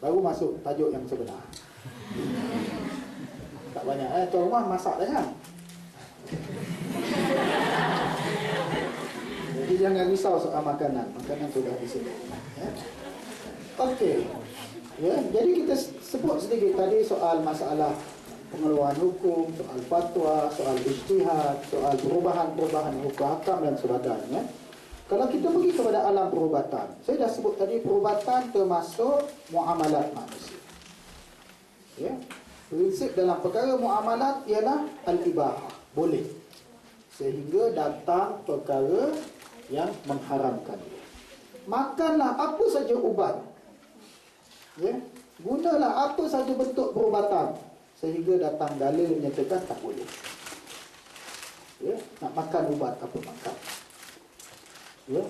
baru masuk tajuk yang sebenar. Tak banyak. Tuan rumah masak dah kan? Jadi jangan risau soal makanan. Makanan sudah disini. Ya. Okey. Ya, jadi kita sebut sedikit tadi soal masalah pengeluaran hukum, soal fatwa, soal ijtihad, soal perubahan-perubahan hukum hakam dan sebagainya. Kalau kita pergi kepada alam perubatan, saya dah sebut tadi perubatan termasuk muamalat manusia. Ya. Prinsip dalam perkara muamalat ialah al-ibahah, boleh. Sehingga datang perkara yang mengharamkan dia. Makanlah apa saja ubat. Ya. Gunalah apa saja bentuk perubatan sehingga datang dalil menyatakan tak boleh. Ya, nak makan ubat apa makan. Ya.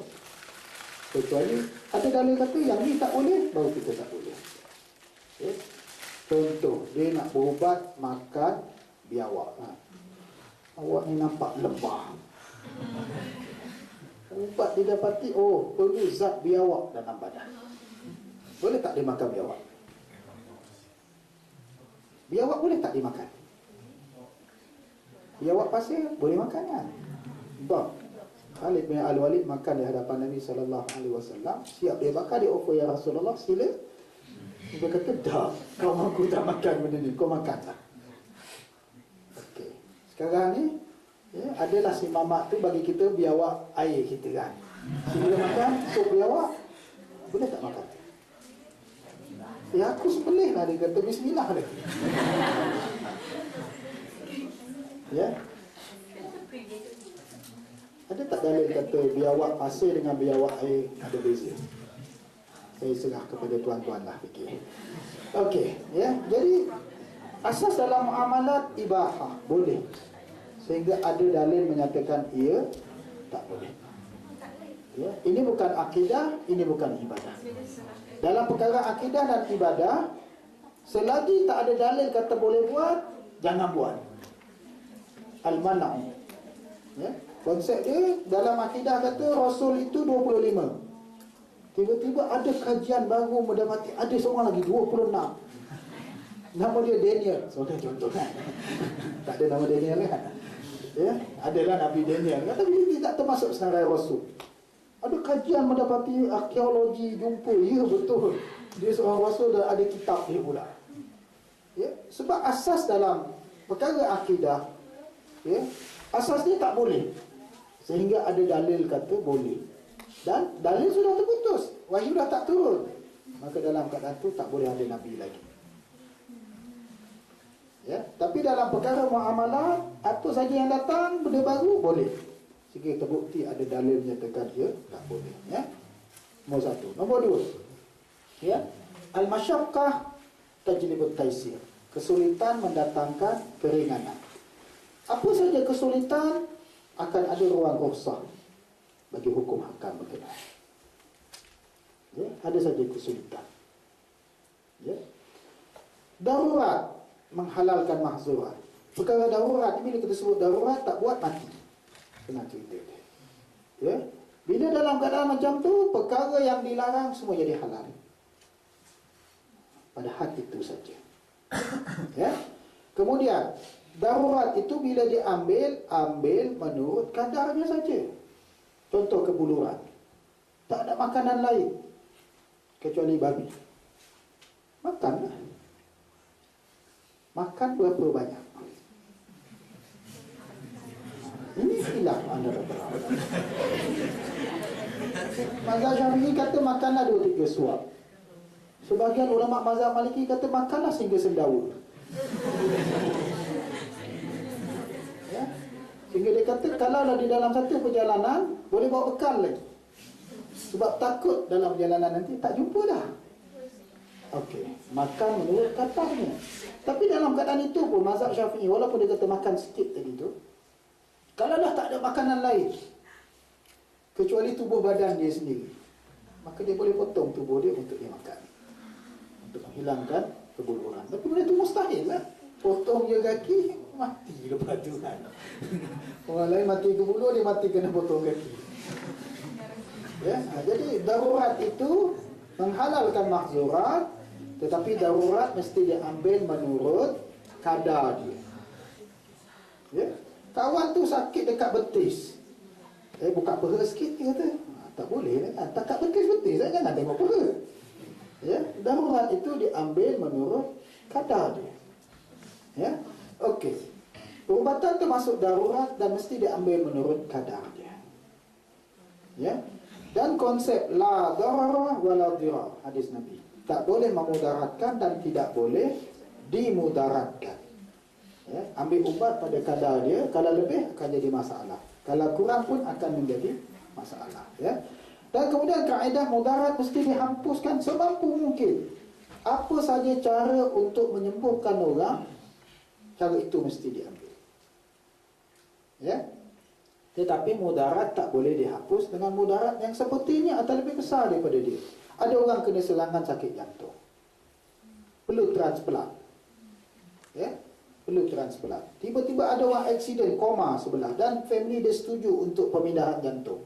Kecuali ada dalil kata yang ni tak boleh, baru kita tak boleh. Ya. Contoh, dia nak berubat makan biawak. Awak ni nampak lebah. Ubat didapati, perlu zat biawak dalam badan. Boleh tak dia makan biawak? Biawak boleh tak dimakan? Biawak pasir boleh makan kan? Bang Khalid bin Al-Walid makan di hadapan Nabi SAW. Siap dia bakar, dia offer, ya Rasulullah, sila. Dia kata, dah, kau mahu tak makan benda ni, kau makanlah. Okey. Sekarang ni ya, adalah si mamak tu bagi kita biawak air kita kan. Sila makan sup biawak, boleh tak makan? Ya aku sembelih lah, dia kata bismillah dia. Ya. Ada tak dalil kata biawak pasir dengan biawak air ada beza? Saya serah kepada tuan-tuan lah fikir. Okey, ya. Jadi asas dalam muamalat ibahah, boleh. Sehingga ada dalil menyatakan ia tak boleh. Ya, ini bukan akidah, ini bukan ibadah. Dalam perkara akidah dan ibadah, selagi tak ada dalil kata boleh buat, jangan buat. Al-mana'u. Ya, konsep dia dalam akidah kata Rasul itu 25. Tiba-tiba ada kajian baru mendapati ada seorang lagi 26. Nama dia Daniel. Sebagai contoh kan. Tak ada nama Daniel kan. Ya, adalah Nabi Daniel. Tapi dia tidak termasuk senarai Rasul. Ada kajian mendapati arkeologi jumpa, ya betul, dia seorang Rasul dan ada kitab dia pula. Ya, sebab asas dalam perkara akidah, ya, asas dia tak boleh. Sehingga ada dalil kata boleh. Dan dalil sudah terputus, wahyu dah tak turun. Maka dalam keadaan itu tak boleh ada Nabi lagi. Ya, tapi dalam perkara muamalat, apa saja yang datang benda baru boleh. Jika terbukti ada dalil menyatakan dia tak boleh. Ya, nombor satu. Nombor dua, ya, al-masyaqqah tajlibut taisir. Kesulitan mendatangkan keringanan. Apa saja kesulitan akan ada ruang rukhsah bagi hukum hakam berkenaan. Ya, ada saja kesulitan. Ya. Darurat menghalalkan mahzurat. Perkara darurat, bila kita sebut darurat, tak buat mati. Kena cerita dia. Ya. Bila dalam keadaan macam tu, perkara yang dilarang semua jadi halal. Pada had itu saja. Ya. Kemudian darurat itu bila diambil, ambil menurut kadarnya saja. Contoh kebuluran, tak ada makanan lain kecuali babi, makanlah. Makan berapa banyak? Ini khilaf anda berapa. Mazhab Syafi'i kata makanlah 2-3 suap. Sebahagian ulama mazhab Maliki kata makanlah sehingga sendawa. Ya? Sehingga dia kata kalaulah di dalam satu perjalanan boleh bawa bekal lagi. Sebab takut dalam perjalanan nanti tak jumpa dah. Okey, makan menurut katanya. Tapi dalam keadaan itu pun mazhab Syafi'i, walaupun dia kata makan sikit tadi tu, kalau dah tak ada makanan lain kecuali tubuh badan dia sendiri, maka dia boleh potong tubuh dia untuk dia makan, untuk menghilangkan kebuluran. Tapi benda itu mustahil lah. Potong je kaki, mati lepas tu kan. Orang lain mati ke bulu, dia mati kena potong kaki. Ya, jadi darurat itu menghalalkan mahzurat, Tetapi darurat mesti diambil menurut kadar dia. Ya? Kawan tu sakit dekat betis. Buka perut sikit dia kata, tak boleh kan? Tak kat betis-betis, jangan tengok perut. Ya, darurat itu diambil menurut kadar dia. Ya. Okey. Perubatan tu masuk darurat dan mesti diambil menurut kadar dia. Ya. Dan konsep la darara wala dirar, hadis Nabi. Tak boleh memudaratkan dan tidak boleh dimudaratkan. Ya, ambil ubat pada kadar dia, kalau lebih akan jadi masalah. Kalau kurang pun akan menjadi masalah, ya. Dan kemudian kaedah mudarat mesti dihapuskan semampu mungkin. Apa saja cara untuk menyembuhkan orang, cara itu mesti diambil. Ya. Tetapi mudarat tak boleh dihapus dengan mudarat yang sepertinya atau lebih besar daripada dia. Ada orang kena serangan sakit jantung, perlu transplant. Ya, perlu transplant. Tiba-tiba ada orang aksiden koma sebelah dan family dia setuju untuk pemindahan jantung.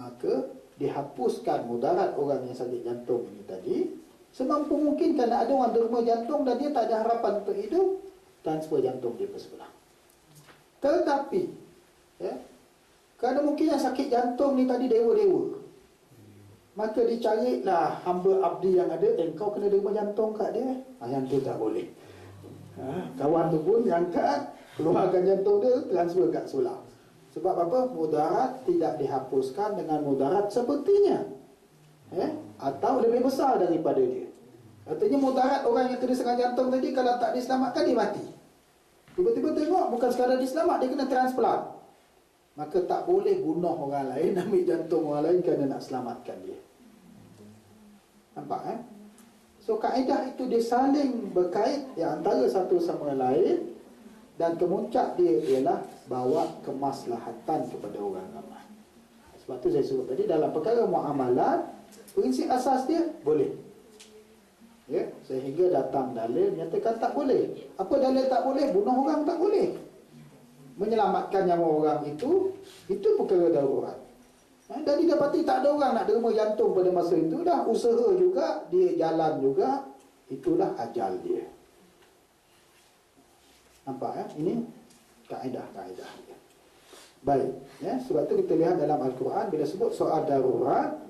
Maka dihapuskan mudarat orang yang sakit jantung ini tadi semampu mungkin, kerana ada orang derma jantung dan dia tak ada harapan untuk hidup, transfer jantung dia ke sebelah. Tetapi ya, kerana mungkin yang sakit jantung ni tadi dewa-dewa, maka dicarilah hamba abdi yang ada, kau kena derma jantung kat dia. Yang tu tak boleh. Kawan tu pun angkat, keluarkan jantung dia, transfer kat sebelah. Sebab apa? Mudarat tidak dihapuskan dengan mudarat sepertinya, atau lebih besar daripada dia. Artinya mudarat orang yang kena serangan jantung tadi, kalau tak diselamatkan dia mati. Tiba-tiba tengok bukan sekadar diselamat, dia kena transplant. Maka tak boleh bunuh orang lain, ambil jantung orang lain kerana nak selamatkan dia. Nampak So kaedah itu dia saling berkait antara satu sama lain, dan kemuncak dia ialah bawa kemaslahatan kepada orang ramai. Sebab tu saya sebut tadi dalam perkara muamalat, prinsip asas dia boleh. Ya, sehingga datang dalil menyatakan tak boleh. Apa dalil tak boleh? Bunuh orang tak boleh. Menyelamatkan nyawa orang itu perkara darurat. Dan didapati tak ada orang nak derma jantung pada masa itu, dah usaha juga, dia jalan juga, itulah ajal dia. Nampak Ini kaedah-kaedah dia. Baik, sebab tu kita lihat dalam Al-Quran bila sebut soal darurat,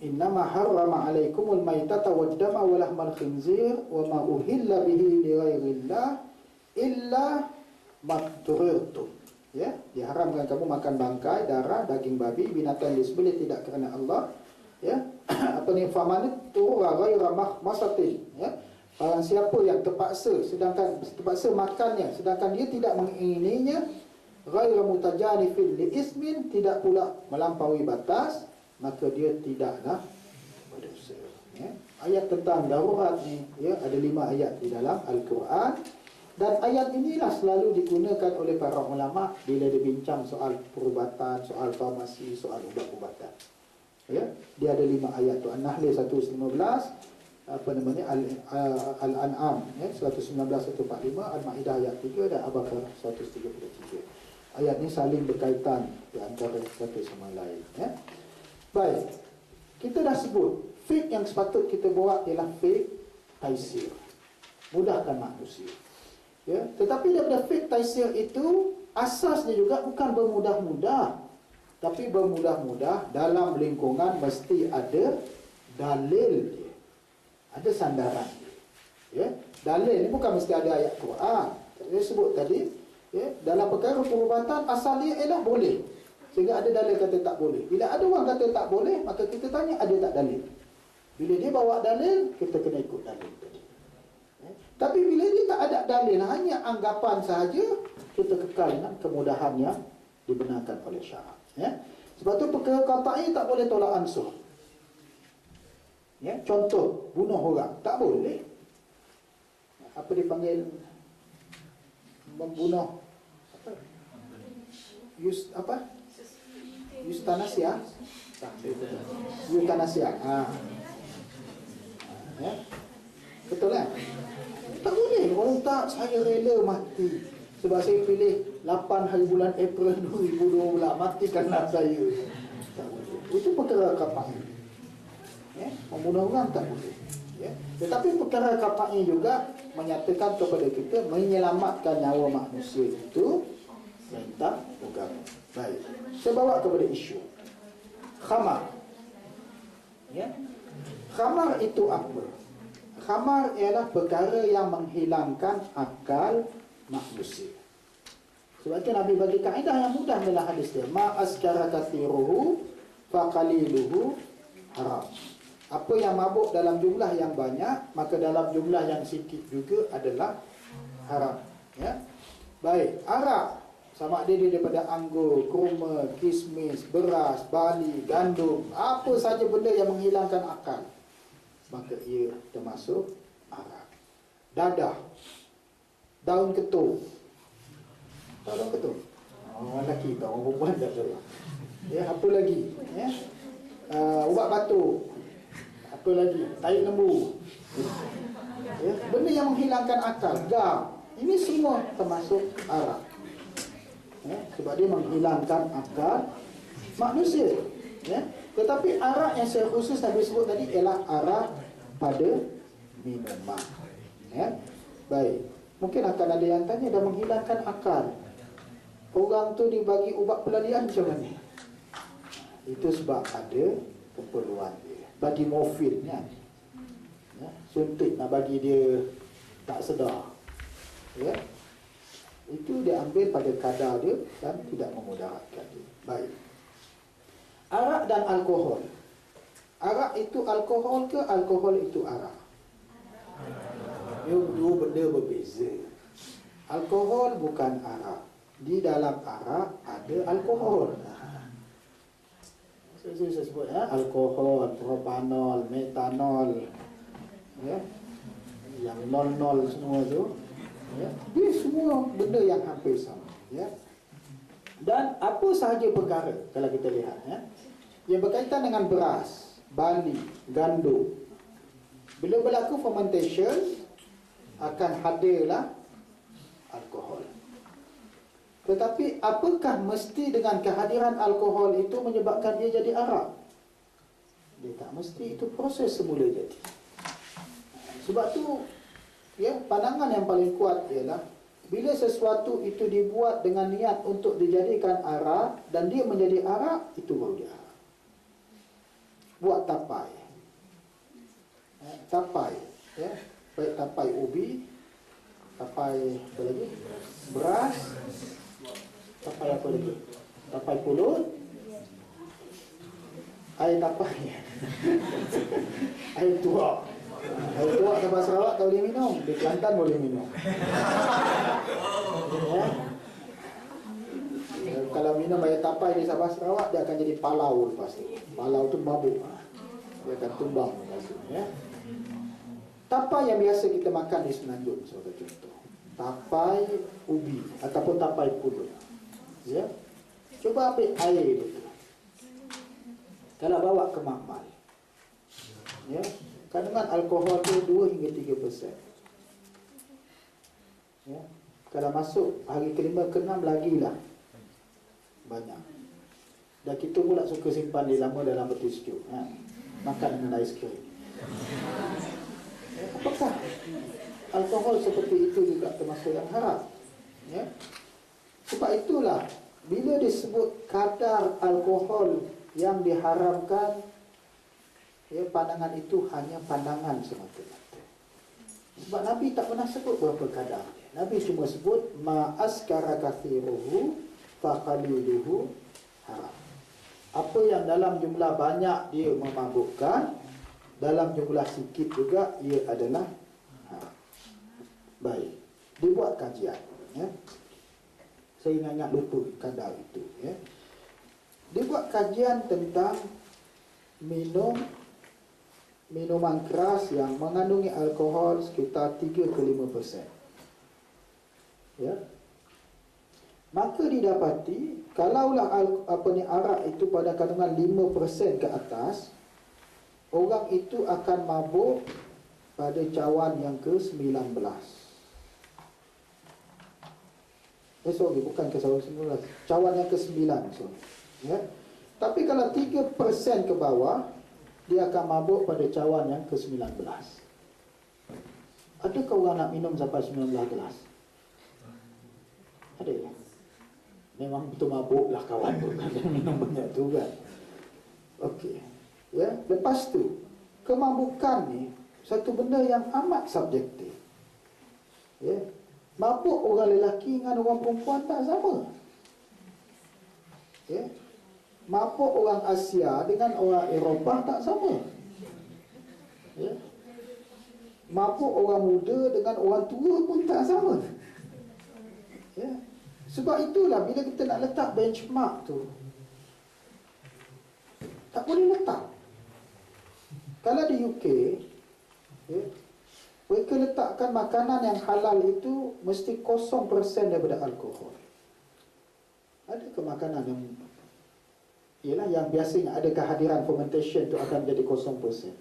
innama harrama alaikumul maitata waddama wa lahmal khinzir wa ma uhilla bihi li ghairillah illa matturtum. Diharamkan kamu makan bangkai, darah, daging babi, binatang disembelih tidak kerana Allah. Faman turra ghaira masatin. Barang siapa yang terpaksa makannya sedangkan dia tidak mengingininya, ghaira mutajanifin li ismin, tidak pula melampaui batas, maka dia tidaklah berdosa. Ayat tentang darurat ni ada 5 ayat di dalam Al-Quran, dan ayat inilah selalu digunakan oleh para ulama bila dia bincang soal perubatan, soal farmasi, soal ubat-ubatan. Dia ada 5 ayat tu. An-Nahl 115, Al-An'am 119 145, Al-Maidah ayat 3 dan Al-Baqarah 133. Ayat ni saling berkaitan di antara satu sama lain. Baik, kita dah sebut fiqh yang sepatut kita buat ialah fiqh taisir, mudahkan manusia. Tetapi daripada fiqh taisir itu, asasnya juga bukan bermudah-mudah, tapi bermudah-mudah dalam lingkungan mesti ada dalil dia, ada sandaran dia. Dalil ni bukan mesti ada ayat Quran. Saya sebut tadi, dalam perkara perubatan asal dia ialah boleh, sehingga ada dalil kata tak boleh. Bila ada orang kata tak boleh, maka kita tanya ada tak dalil. Bila dia bawa dalil, kita kena ikut dalil tadi. Tapi bila dia tak ada dalil, hanya anggapan sahaja, kita kekal dengan kemudahan yang dibenarkan oleh syarak. Sebab tu perkara qata'i tak boleh tolak ansur. Contoh, bunuh orang tak boleh. Apa dipanggil? Membunuh Eustanasia. Eustanasia. Betul kan? Tak boleh. Orang tak, saya rela mati sebab saya pilih 8 hari bulan April 2012, matikanlah saya. Tak boleh. Itu perkara qata'i. Membunuh orang tak boleh. Ya. Tetapi perkara kafa'i juga menyatakan kepada kita menyelamatkan nyawa manusia itu perintah agama. Baik. Saya bawa kepada isu khamar. Ya. Khamar itu apa? Khamar ialah perkara yang menghilangkan akal manusia. Sebab itu Nabi bagi kaedah yang mudah dalam hadis dia. Ma askara kathiruhu faqaliluhu haram. Apa yang mabuk dalam jumlah yang banyak, maka dalam jumlah yang sikit juga adalah haram. Ya. Baik, arak sama ada dia daripada anggur, kurma, kismis, beras, barley, gandum, apa saja benda yang menghilangkan akal, maka ia termasuk arak. Dadah, daun ketum. Tahu daun ketum? Orang lelaki tahu, orang perempuan tak tahu. Ya, apa lagi? Ya. Ubat batuk. Apa lagi? Tai lembu. Ya, benda yang menghilangkan akal, gam. Ini semua termasuk arak. Ya, sebab dia menghilangkan akal manusia. Ya. Tetapi arak yang saya khusus Nabi sebut tadi ialah arak pada minuman. Ya. Baik. Mungkin akan ada yang tanya, dah menghilangkan akal, orang tu dibagi ubat pelarian macam mana? Itu sebab ada keperluan dia. Bagi morfin kan, ya, suntik nak bagi dia tak sedar, ya, itu dia ambil pada kadar dia dan tidak memudaratkan dia. Baik. Arak dan alkohol. Arak itu alkohol ke alkohol itu arak? Dua benda berbeza. Alkohol bukan arak. Di dalam arak ada alkohol. Saya sebut alkohol, propanol, metanol, ya, yang nol semua tu, ya, dia semua benda yang hampir sama, ya. Dan apa sahaja perkara kalau kita lihat, ya, yang berkaitan dengan beras, barley, gandum, bila berlaku fermentation akan hadirlah alkohol. Tetapi apakah mesti dengan kehadiran alkohol itu menyebabkan dia jadi arak? Dia tak mesti, itu proses semula jadi. Sebab tu, ya, pandangan yang paling kuat ialah bila sesuatu itu dibuat dengan niat untuk dijadikan arak dan dia menjadi arak, itu baru dia arak. Buat tapai. Tapai, ya, baik tapai ubi, tapai apa lagi? Beras, tapai apa lagi? Tapai pulut, air tapai, air tuak. Air tuak Sabah Sarawak tak boleh minum, di Kelantan boleh minum. Ya. Kalau minum air tapai di Sabah Sarawak, dia akan jadi palau lepas tu. Palau tu mabuk, dia akan tumbang lepas tu, ya. Tapai yang biasa kita makan di Semenanjung, sebagai contoh, tapai ubi ataupun tapai pulut, ya. Cuba ambil air itu, kalau bawa ke makmal, ya, kandungan alkohol tu 2 hingga 3%. Ya. Kalau masuk hari ke-5, ke-6 lagilah banyak. Dan kita pula suka simpan dia lama dalam peti sejuk, makan dengan ais krim. Apakah alkohol seperti itu juga termasuk yang haram? Ya. Sebab itulah bila disebut kadar alkohol yang diharamkan, ya, pandangan itu hanya pandangan semata-mata. Sebab Nabi tak pernah sebut berapa kadar. Nabi cuma sebut ma askara kathiruhu faqaliluhu haram. Apa yang dalam jumlah banyak dia memabukkan, dalam jumlah sikit juga ia adalah haram. Baik, dibuat kajian, ya. Saya ingat lupa kadar itu, ya. Dibuat kajian tentang minuman keras yang mengandungi alkohol sekitar 3 ke 5%. Ya. Maka didapati kalaulah arak itu pada kandungan 5% ke atas, orang itu akan mabuk pada cawan yang ke-19. Sorry, bukan ke-19, cawan yang ke-9, sorry. Ya. Tapi kalau 3% ke bawah, dia akan mabuk pada cawan yang ke-19. Adakah orang nak minum sampai 19 gelas? Ada ya? Memang betul mabuk lah kawan tu kan, minum banyak tu kan. Okey. Ya, lepas tu kemabukan ni satu benda yang amat subjektif. Ya. Mabuk orang lelaki dengan orang perempuan tak sama. Ya. Mabuk orang Asia dengan orang Eropah tak sama. Ya. Mabuk orang muda dengan orang tua pun tak sama. Ya. Sebab itulah bila kita nak letak benchmark tu, tak boleh letak. Kalau di UK, ya, mereka letakkan makanan yang halal itu mesti 0% daripada alkohol. Ada ke makanan yang ialah yang biasanya ada kehadiran fermentation tu akan jadi 0%?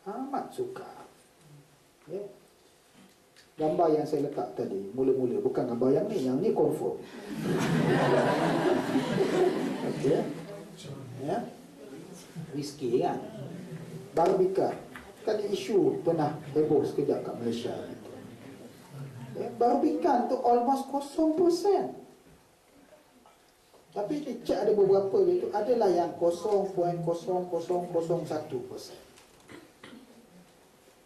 Amat sukar. Ya. Gambar yang saya letak tadi mula-mula bukan gambar yang ni confirm. Okey. Ya. Whisky kan. Barbican. Kan isu pernah heboh sekejap kat Malaysia. Ya, Barbican tu almost 0%. Tapi cek ada beberapa dia tu adalah yang 0.0001%.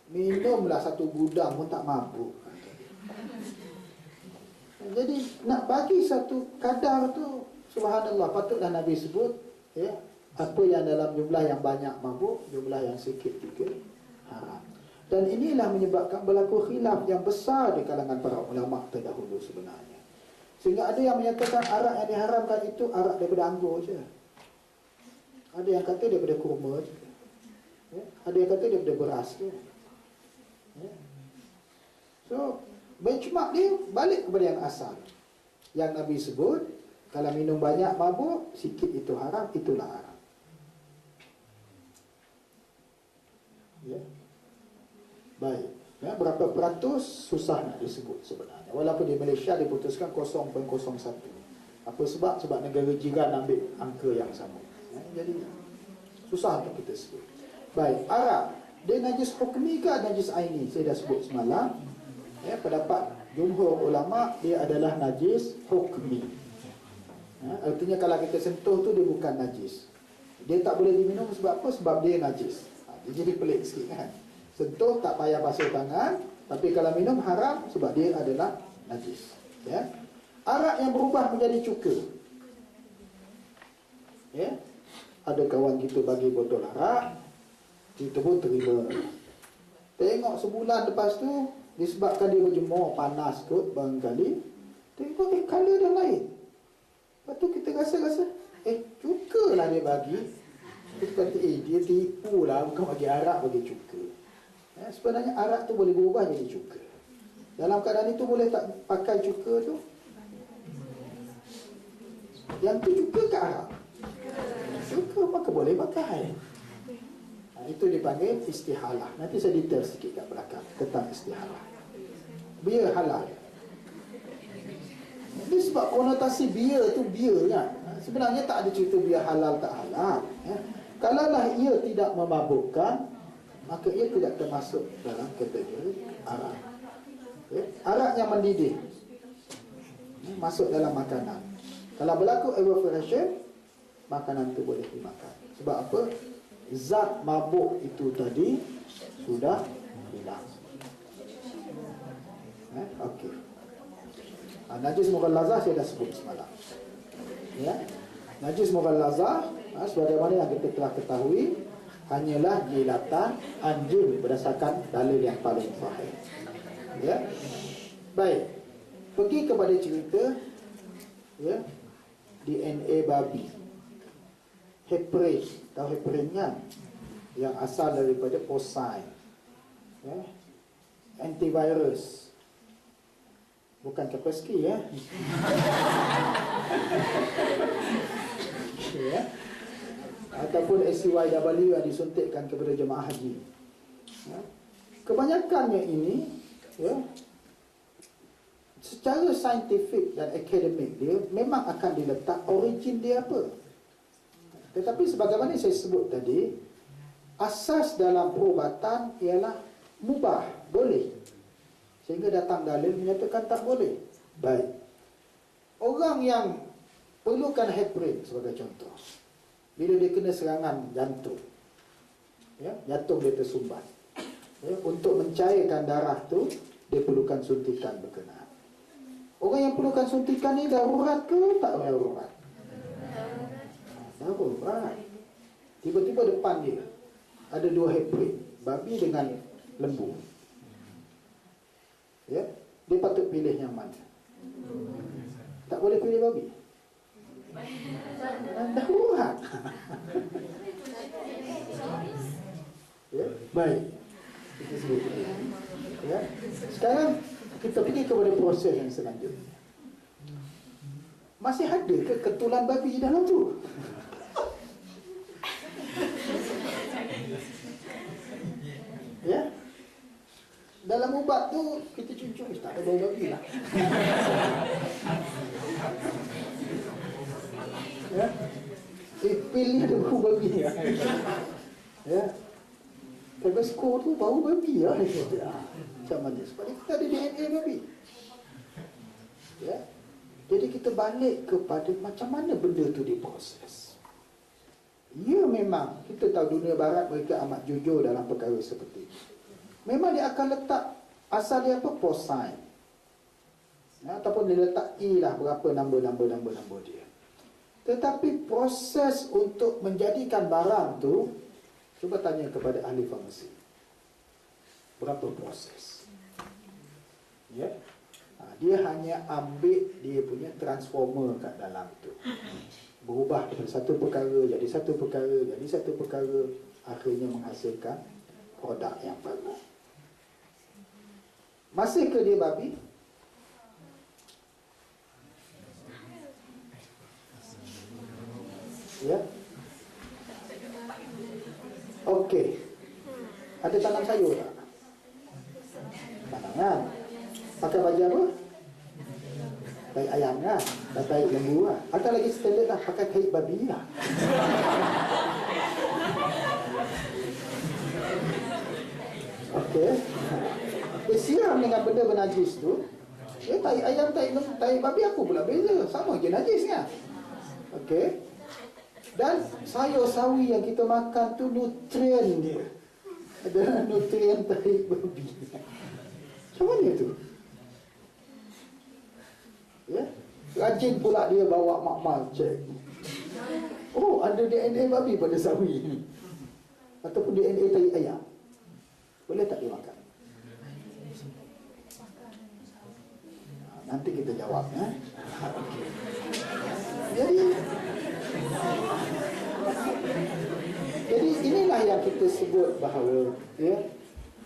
Minumlah satu gudang pun tak mabuk. Jadi nak bagi satu kadar tu, subhanallah, patutlah Nabi sebut, ya, apa yang dalam jumlah yang banyak mabuk, jumlah yang sikit juga haram. Dan inilah menyebabkan berlaku khilaf yang besar di kalangan para ulama terdahulu sebenarnya. Sehingga ada yang menyatakan arak yang diharamkan itu arak daripada anggur je. Ada yang kata daripada kurma je. Ya? Ada yang kata daripada beras je. Ya. So, benchmark dia balik kepada yang asal. Yang Nabi sebut, kalau minum banyak mabuk, sikit itu haram, itulah haram. Ya. Baik. Ya, berapa peratus susah nak disebut sebenarnya. Walaupun di Malaysia diputuskan 0.01. Apa sebab? Sebab negara jiran ambil angka yang sama. Ya, jadi susah untuk kita sebut. Baik, arak dia najis hukmi ke najis aini? Saya dah sebut semalam. Ya, pendapat jumhur ulama dia adalah najis hukmi. Ya, artinya kalau kita sentuh tu dia bukan najis. Dia tak boleh diminum sebab apa? Sebab dia najis. Dia jadi pelik sikit kan. Sentuh tak payah basuh tangan, tapi kalau minum haram sebab dia adalah najis. Ya. Arak yang berubah menjadi cuka. Ya. Ada kawan kita bagi botol arak, kita pun terima. Tengok sebulan lepas tu, disebabkan dia berjemur panas kot barangkali, tengok color dah lain. Lepas tu kita rasa-rasa, cuka lah dia bagi. Kita kata, dia tipu lah, bukan bagi arak, bagi cuka. Ya, sebenarnya arak tu boleh berubah jadi cuka. Dalam keadaan itu boleh tak pakai cuka tu? Yang tu cuka ke arak? Cuka maka boleh pakai. Itu dipanggil istihalah. Nanti saya detail sikit kat belakang tentang istihalah. Bia halal. Ini sebab konotasi bia tu bia kan. Sebenarnya tak ada cerita bia halal tak halal. Ya. Kalaulah ia tidak memabukkan, maka ia tidak termasuk dalam kategori arak. Ya. Arak yang mendidih masuk dalam makanan. Kalau berlaku evaporation, makanan itu boleh dimakan. Sebab apa? Zat mabuk itu tadi sudah hilang. Okey. Najis mughallazah saya dah sebut semalam. Ya. Najis mughallazah, sebagaimana yang kita telah ketahui, hanyalah jilatan anjing berdasarkan dalil yang paling sahih. Ya. Baik. Pergi kepada cerita, ya, DNA babi. Heparin, tahu heparin kan? Yang asal daripada porcine. Ya. Antivirus. Bukan Kaspersky ya. Ya. Ataupun SCYW yang disuntikkan kepada jemaah haji. Ya. Kebanyakannya ini, ya, secara saintifik dan akademik dia memang akan diletak origin dia apa. Tetapi sebagaimana saya sebut tadi, asas dalam perubatan ialah mubah, boleh. Sehingga datang dalil menyatakan tak boleh. Baik. Orang yang perlukan heparin sebagai contoh, bila dia kena serangan jantung, ya, jantung dia tersumbat, ya, untuk mencairkan darah tu dia perlukan suntikan berkenaan. Orang yang perlukan suntikan ni darurat ke tak darurat? Darurat. Tiba-tiba depan dia ada 2 heparin, babi dengan lembu. Ya, dia patut pilih yang mana? Tak boleh pilih babi. Darurat. Ya, baik. Ya. Sekarang kita pergi kepada proses yang selanjutnya. Masih ada ke ketulan babi di dalam tu? Ya. Dalam ubat tu kita cucuk tak ada bau babi lah. Ya. Pil ni ada bau babi ya. Ya. Tabasco tu bau babi ya. Macam mana? Sebab kita ada DNA babi. Ya. Jadi kita balik kepada macam mana benda tu diproses. Ya, memang kita tahu dunia barat mereka amat jujur dalam perkara seperti ini. Memang dia akan letak asal dia apa? Porcine. Ya, ataupun dia letak E lah, berapa nombor dia. Tetapi proses untuk menjadikan barang tu, cuba tanya kepada ahli farmasi. Berapa proses? Ya. Dia hanya ambil dia punya transformer kat dalam tu. Berubah dari satu perkara jadi satu perkara, jadi satu perkara, akhirnya menghasilkan produk yang baru. Masih ke dia babi? Ya. Okey. Ada tanam sayur tak? Tanam. Pakai baju apa? Tahi ayam kan? Dan tahi lembu kan? Atau lagi standard lah, pakai tahi babi lah. Okey. Dia siram dengan benda bernajis tu. Tahi ayam, tahi babi apa pula beza? Sama je najis kan? Okey. Dan sayur sawi yang kita makan tu nutrien dia adalah nutrien tahi babi. Macam mana tu? Ya, rajin pula dia bawa makmal cek. Oh, ada DNA babi pada sawi ni. Ataupun DNA tahi ayam. Boleh tak dimakan? Nanti kita jawab ya. Jadi inilah yang kita sebut bahawa ya,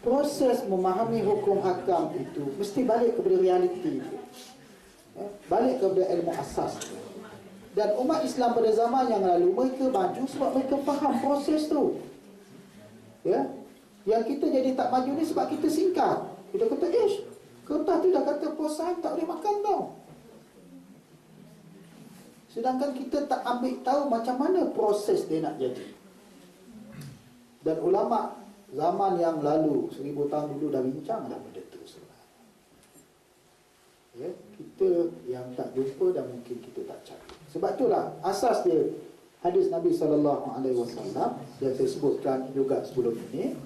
proses memahami hukum hakam itu mesti balik kepada realiti. Ya, balik kepada ilmu asas. Dan umat Islam pada zaman yang lalu mereka maju sebab mereka faham proses tu. Ya, yang kita jadi tak maju ni sebab kita singkat. Kita kata, kertas tu dah kata puasa tak boleh makan tau. Sedangkan kita tak ambil tahu macam mana proses dia nak jadi. Dan ulama zaman yang lalu 1000 tahun dulu dah bincang dah benda tu sebenarnya. Ya, kita yang tak jumpa dan mungkin kita tak cari. Sebab itulah asas dia hadis Nabi SAW yang saya sebutkan juga sebelum ini.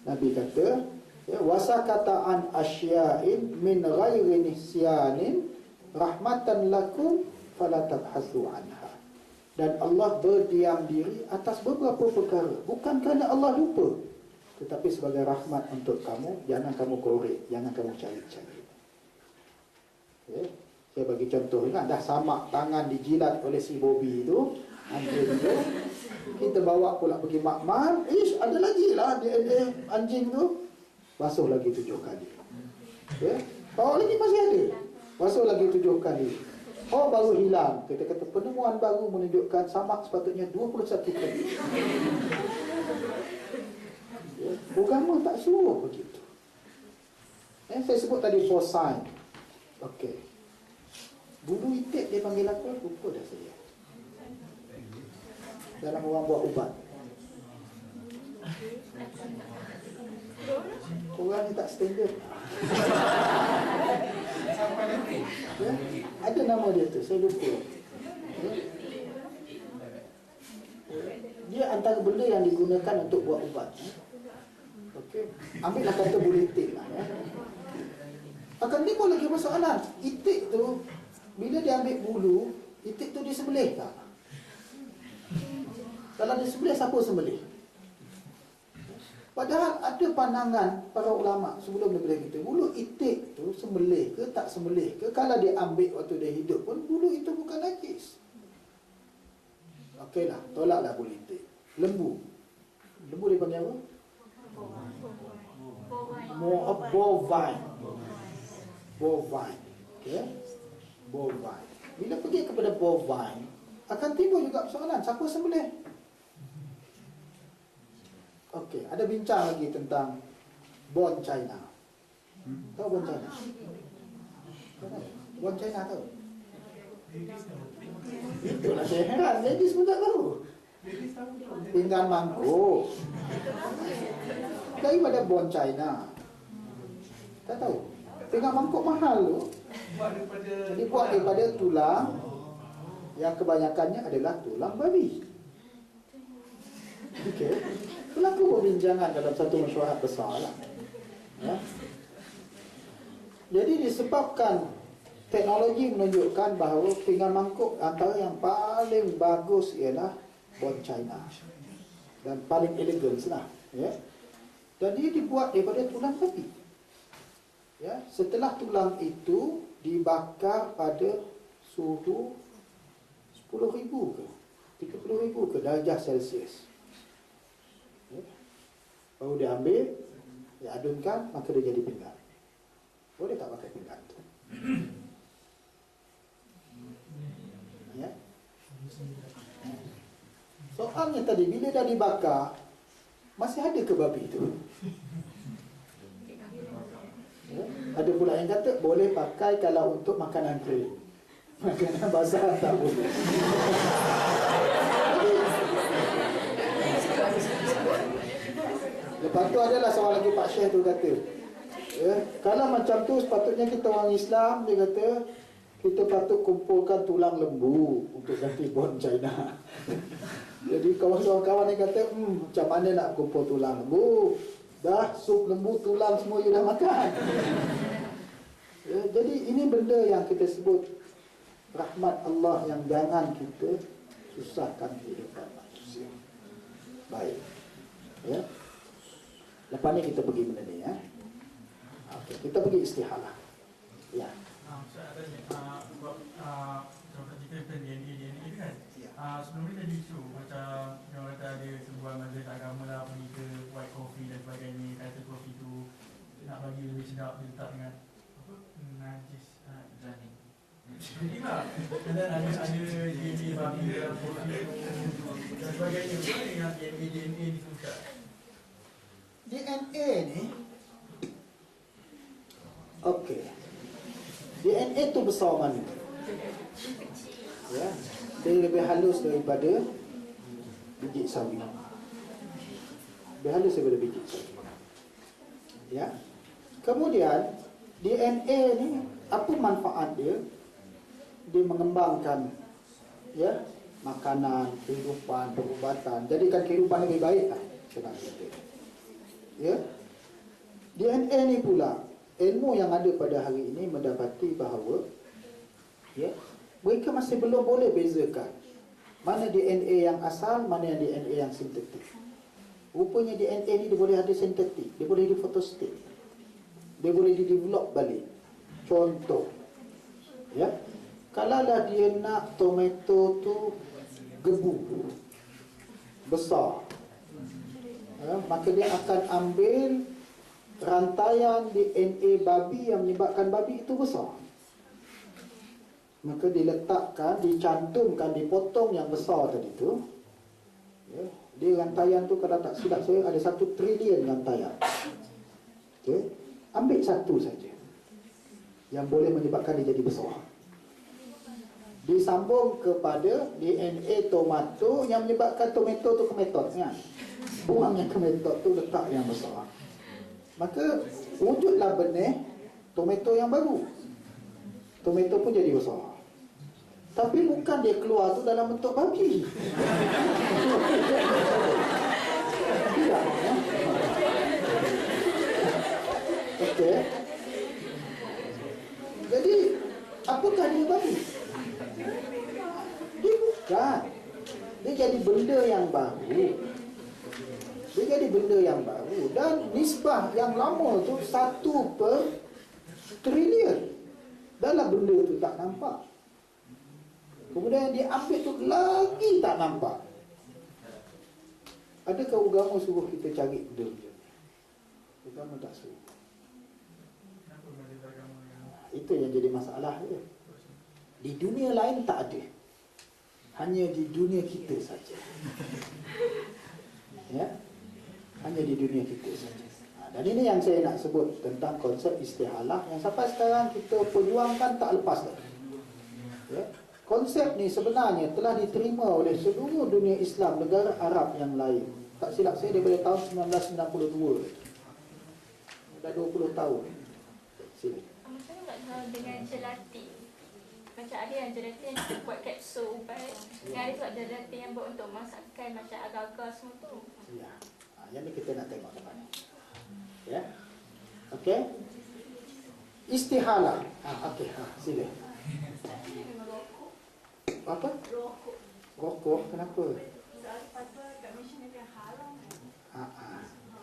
Nabi kata, ya, wasakata an asya'in min ghairi nisyanin rahmatan lakum fala tabhasu anha. Dan Allah berdiam diri atas beberapa perkara, bukan kerana Allah lupa, tetapi sebagai rahmat untuk kamu. Jangan kamu korek, jangan kamu cari-cari. Ya, saya bagi contoh, ingat dah samak tangan dijilat oleh si Bobby itu, anjing tu, kita bawa pula pergi makmal, ada lagi lah DNA anjing tu, basuh lagi 7 kali. Ya, bawa lagi masih ada, basuh lagi 7 kali. Oh, baru hilang. Kita kata penemuan baru menunjukkan samak sepatutnya 21 kali. Ya, agama tak suruh begitu. Saya sebut tadi porcine. Okey. Bulu itik dia panggil apa? Lupa dah saya. dalam orang buat ubat? Orang ni tak standard. Ya? Ada nama dia tu, saya lupa. Ya? Dia antara benda yang digunakan untuk buat ubat. Okey, ambillah kata buletin lah. Ya. Akan timbul lagi persoalan. Itik tu bila dia ambil bulu, itik tu disembelih tak? Kalau disembelih, siapa sembelih? Padahal ada pandangan para ulama sebelum daripada kita, bulu itik tu sembelih ke tak sembelih ke, kalau dia ambil waktu dia hidup pun bulu itu bukan najis. Okeylah, tolaklah bulu itik. Lembu. Lembu dia panggil apa? Bovine. Bovine. Okey. Bovine. Bila pergi kepada bovine, akan timbul juga persoalan, siapa sembelih? Okey, ada bincang lagi tentang bone China. Tahu bone China? Bone China tahu? Itulah saya heran, ladies pun tak tahu. Pinggan mangkuk daripada bone China. Tak tahu? Pinggan mangkuk mahal tu. Jadi buat daripada tulang yang kebanyakannya adalah tulang babi. Okey. Berlaku perbincangan dalam satu mesyuarat besar lah. Ya. Jadi disebabkan teknologi menunjukkan bahawa pinggan mangkuk antara yang paling bagus ialah bone China dan paling elegan lah. Ya. Dan dia dibuat daripada tulang babi. Ya. Setelah tulang itu dibakar pada suhu 10,000 ke 30,000 ke darjah Celsius. Baru dia ambil, dia adunkan, maka dia jadi pinggan. Boleh tak pakai pinggan tu? Ya. Soalnya tadi, bila dah dibakar, masih ada ke babi tu? Ya. Ada pula yang kata boleh pakai kalau untuk makanan kering. Makanan basah tak boleh. Lepas tu adalah seorang lagi Pak Syekh tu kata, ya, kalau macam tu sepatutnya kita orang Islam, dia kata, kita patut kumpulkan tulang lembu untuk ganti bone China. Jadi kawan-kawan yang kata, macam mana nak kumpul tulang lembu? Dah sup lembu, tulang semua you dah makan. Ya, jadi ini benda yang kita sebut rahmat Allah yang jangan kita susahkan kehidupan manusia. Baik. Ya. Lepas ni kita pergi benda ni, ya. Okey, kita pergi istihalah. Ya. Saya ada kalau kita tentang DNA kan. Sebelum ni tadi isu macam yang kata ada sebuah mazhab agama lah pergi ke white coffee dan sebagainya, kata kopi tu nak bagi lebih sedap, dia letak dengan apa? Najis jani. Jadi lah. Dan ada DNA babi dalam kopi tu dan sebagainya. Bagaimana dengan DNA ni semua? DNA ni, okey, DNA tu besar mana? Ya, dia lebih halus daripada biji sawi. Lebih halus daripada biji sawi. Ya. Kemudian DNA ni apa manfaat dia? Dia mengembangkan, ya, makanan, kehidupan, perubatan, jadikan kehidupan lebih baik lah. Senang kata. Ya, DNA ni pula ilmu yang ada pada hari ini mendapati bahawa, ya, mereka masih belum boleh bezakan mana DNA yang asal, mana yang DNA yang sintetik. Rupanya DNA ni dia boleh ada sintetik, dia boleh di fotostat, dia boleh di develop balik. Contoh, ya, kalaulah dia nak tomato tu gebu besar, ya, maka dia akan ambil rantaian DNA babi yang menyebabkan babi itu besar. Maka diletakkan, dicantumkan, dipotong yang besar tadi tu, ya, dia rantaian tu kalau tak silap saya ada 1 trilion rantaian. Okay. Ambil satu saja yang boleh menyebabkan dia jadi besar. disambung kepada DNA tomato yang menyebabkan tomato tu kemetot kan. Buang yang kemetot tu letak yang besar. Maka wujudlah benih tomato yang baru. Tomato pun jadi besar. Tapi bukan dia keluar tu dalam bentuk babi. Tidak ya? Okey. Jadi apakah dia babi? Dia bukan. Dia jadi benda yang baru. Dia jadi benda yang baru. Dan nisbah yang lama tu 1/trilion. Dalam benda tu tak nampak. Kemudian dia ambil tu lagi tak nampak. Adakah agama suruh kita cari benda macam ni? Agama tak suruh. Itu yang jadi masalah dia. Di dunia lain tak ada. Hanya di dunia kita saja. Ya? Hanya di dunia kita saja. Dan ini yang saya nak sebut tentang konsep istihalah yang sampai sekarang kita perjuangkan tak lepas lagi. Ya? Konsep ni sebenarnya telah diterima oleh seluruh dunia Islam, negara Arab yang lain. Tak silap saya daripada tahun 1992. Dah 20 tahun. Sila. Macam mana dengan gelatin? Macam ada yang gelatin yang kita buat kapsul ubat. Yang ada juga gelatin yang buat untuk masakan macam agar-agar semua tu. Ya. Yang ni kita nak tengok depan ni. Ya. Okey. Istihalah. Okey, sila. Apa? Rokok. Kenapa?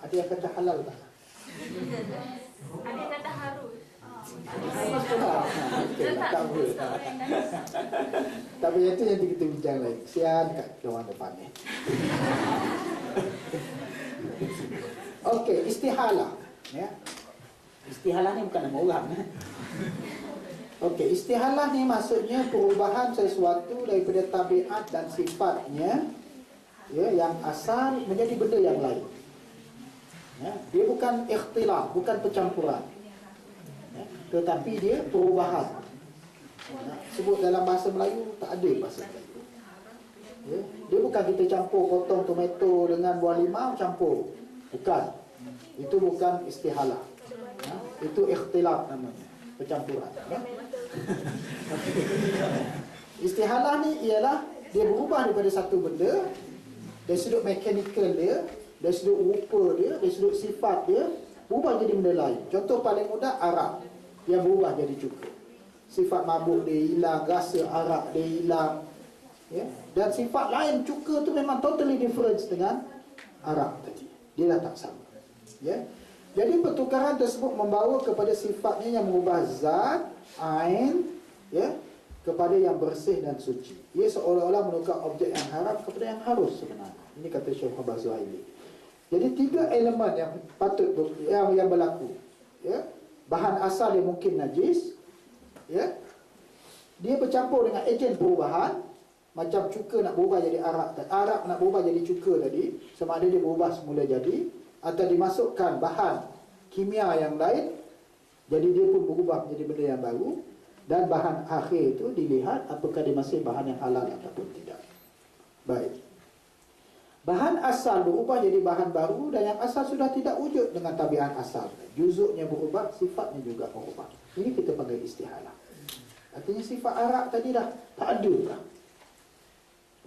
Ada yang kata halal tak? Ada yang kata harus. Okey, tak apa. Tapi itu yang kita bincang lagi. Kesian kat orang depan ni. Okey, istihalah. Ya. Istihalah ni bukan nama orang. Okey, istihalah ni maksudnya perubahan sesuatu daripada tabiat dan sifatnya, ya, yang asal menjadi benda yang lain. Ya, dia bukan ikhtilaf, bukan percampuran. Ya, tetapi dia perubahan. Ya, sebut dalam bahasa Melayu tak ada bahasa Melayu. Ya, dia bukan kita campur potong tomato dengan buah limau campur. Bukan. Itu bukan istihalah. Ya, itu ikhtilaf namanya, percampuran. Ya. Istihalah ni ialah dia berubah daripada satu benda dari sudut mekanikal dia, dari sudut rupa dia, dari sudut sifat dia, berubah jadi benda lain. Contoh paling mudah arak yang berubah jadi cuka. Sifat mabuk dia hilang, rasa arak dia hilang, ya. Dan sifat lain cuka tu memang totally different dengan arak tadi. Dia dah tak sama. Ya. Jadi pertukaran tersebut membawa kepada sifatnya yang mengubah zat, ain, ya, kepada yang bersih dan suci. Ia seolah-olah menukar objek yang haram kepada yang harus sebenarnya. Ini kata Syekh Muhammad Zuhaili. Jadi 3 elemen yang patut yang berlaku. Ya. Bahan asal dia mungkin najis, ya. Dia bercampur dengan ejen perubahan, macam cuka nak berubah jadi arak, arak nak berubah jadi cuka tadi, sama ada dia berubah semula jadi atau dimasukkan bahan kimia yang lain, jadi dia pun berubah menjadi benda yang baru. Dan bahan akhir itu dilihat apakah dia masih bahan yang halal ataupun tidak. Baik. Bahan asal berubah jadi bahan baru dan yang asal sudah tidak wujud dengan tabiat asal. Juzuknya berubah, sifatnya juga berubah. Ini kita panggil istihalah. Artinya sifat arak tadi dah tak ada dah.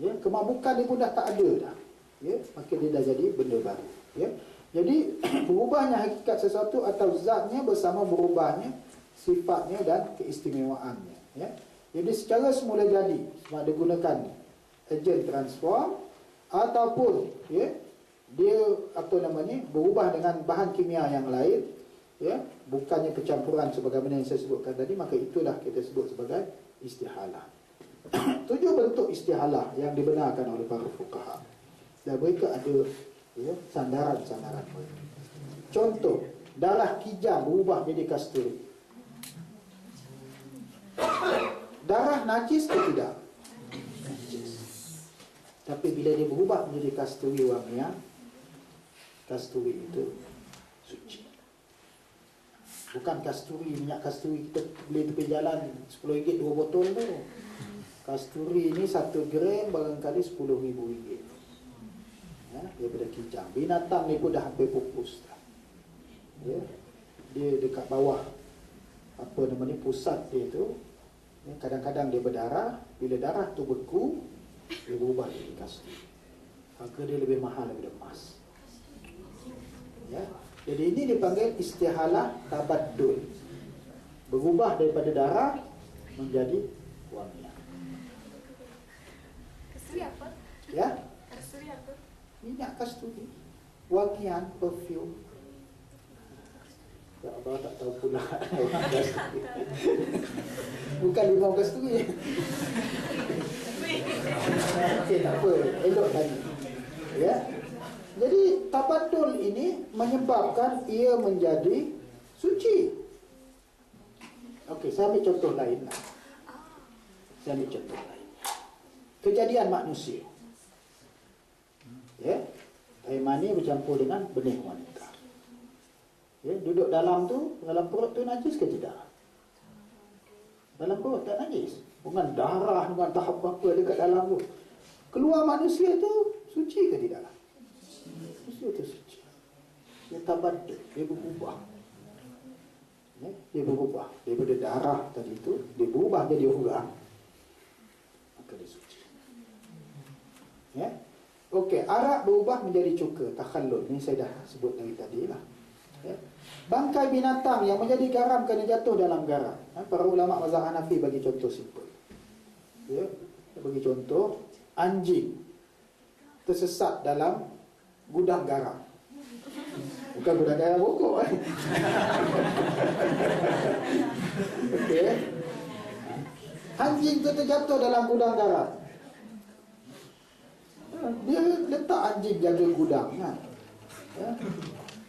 Ya, kemabukan dia pun dah tak ada dah. Ya, maka dia dah jadi benda baru. Ya. Jadi berubahnya hakikat sesuatu atau zatnya bersama berubahnya sifatnya dan keistimewaannya. Ya. Jadi secara semula jadi, sebab dia gunakan ejen transform ataupun, ya, dia apa namanya, berubah dengan bahan kimia yang lain, ya, bukannya percampuran sebagaimana yang saya sebutkan tadi, maka itulah kita sebut sebagai istihalah. 7 bentuk istihalah yang dibenarkan oleh para fuqaha. Dan mereka ada, ya, sandaran-sandaran. Contoh, darah kijang berubah jadi kasturi. Darah najis atau tidak? Najis. Tapi bila dia berubah menjadi kasturi wangian, kasturi itu suci. Bukan kasturi, minyak kasturi kita beli tepi jalan RM10 2 botol tu. Kasturi ini 1 gram barangkali RM10,000. Ya, daripada kijang. Binatang ni pun dah hampir pupus dah. Ya, dia dekat bawah apa nama ni, pusat dia tu, ya, kadang-kadang dia berdarah. Bila darah tu beku, dia berubah jadi kasturi. Harga dia lebih mahal daripada emas. Ya, jadi ini dipanggil istihalah tabaddul. Berubah daripada darah menjadi wangian. Kasturi apa? Ya, Kasturi apa? minyak kasturi, wangian, perfume. Ya Allah, tak tahu pula. Bukan limau kasturi. Okey, tak apa, elok tadi. Ya. Jadi tabaddul ini menyebabkan ia menjadi suci. Okey, saya ambil contoh lain lah. Saya ambil contoh lain. Kejadian manusia. Ya. Air mani bercampur dengan benih wanita. Ya, duduk dalam tu, dalam perut tu najis ke tidak? Dalam perut tak najis. Bukan darah, bukan tahap apa dekat dalam tu. Keluar manusia tu suci ke tidak? Manusia tu suci. Dia tabaddul, dia berubah. Ya, dia berubah. Daripada darah tadi tu, dia berubah jadi orang. Maka dia suci. Ya. Okey, arak berubah menjadi cuka, takhallul. Ni saya dah sebut dari tadi lah. Ya. Bangkai binatang yang menjadi garam kena jatuh dalam garam. Para ulama mazhab Hanafi bagi contoh simple. Ya, bagi contoh, anjing tersesat dalam gudang garam. Bukan gudang garam pokok. Okey. Anjing tu terjatuh dalam gudang garam. Dia letak anjing jaga gudang kan. Ya.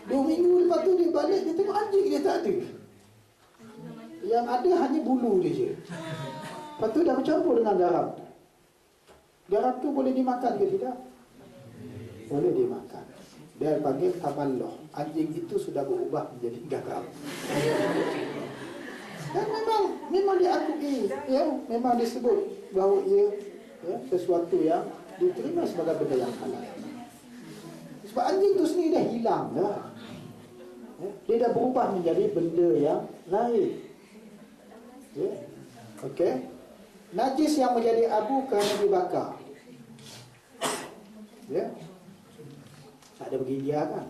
2 minggu lepas tu dia balik, dia tengok anjing dia tak ada. Yang ada hanya bulu dia je. Lepas tu dah bercampur dengan garam. Garam tu boleh dimakan ke tidak? Boleh dimakan. Dia panggil tamalluh. Anjing itu sudah berubah menjadi garam. Dan memang diakui, ya, memang disebut bahawa ia, ya, sesuatu yang diterima sebagai benda yang halal. Sebab anjing tu sendiri dah hilang dah. Ya, dia dah berubah menjadi benda yang lain. Ya. Okey. Najis yang menjadi abu kerana dibakar. Ya. Tak ada pergi India kan?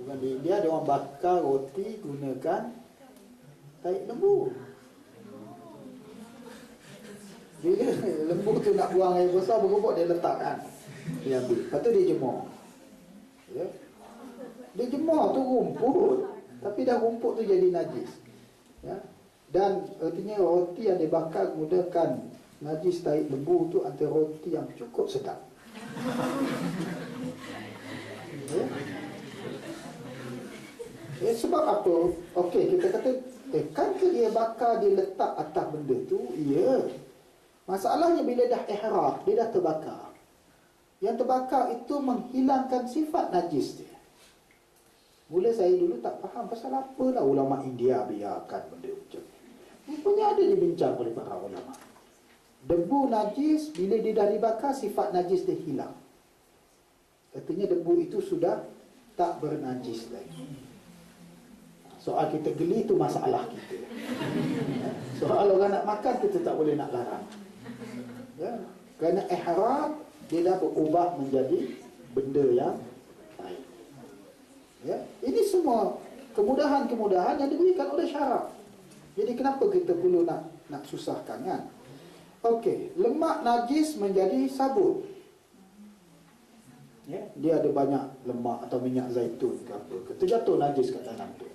Bukan di India, dia orang bakar roti gunakan tahi lembu. Bila lembu tu nak buang air besar, bergebuk dia letakkan. Dia ambil. Lepas tu dia jemur. Ya. Dia jemur tu rumput, tapi dah rumput tu jadi najis. Ya. Dan artinya roti yang dibakar menggunakan najis tahi lembu tu antara roti yang cukup sedap. Ya. Ya, sebab apa? Okey, kita kata kan ke dia bakar, dia letak atas benda tu? Ya. Masalahnya bila dah ihraq, dia dah terbakar. Yang terbakar itu menghilangkan sifat najis dia. Mula saya dulu tak faham pasal apalah ulama India biarkan benda macam ni. Rupanya ada dibincang oleh para ulama. Debu najis, bila dia dah dibakar, sifat najis dia hilang. Artinya debu itu sudah tak bernajis lagi. Soal kita geli itu masalah kita. Soal orang nak makan, kita tak boleh nak larang. Ya, kerana ihraq dia dah berubah menjadi benda yang lain. Ya, ini semua kemudahan-kemudahan yang diberikan oleh syarak. Jadi kenapa kita perlu nak susahkan kan? Okey, lemak najis menjadi sabun. Ya, dia ada banyak lemak atau minyak zaitun ke apa ke, terjatuh najis kat dalam tu.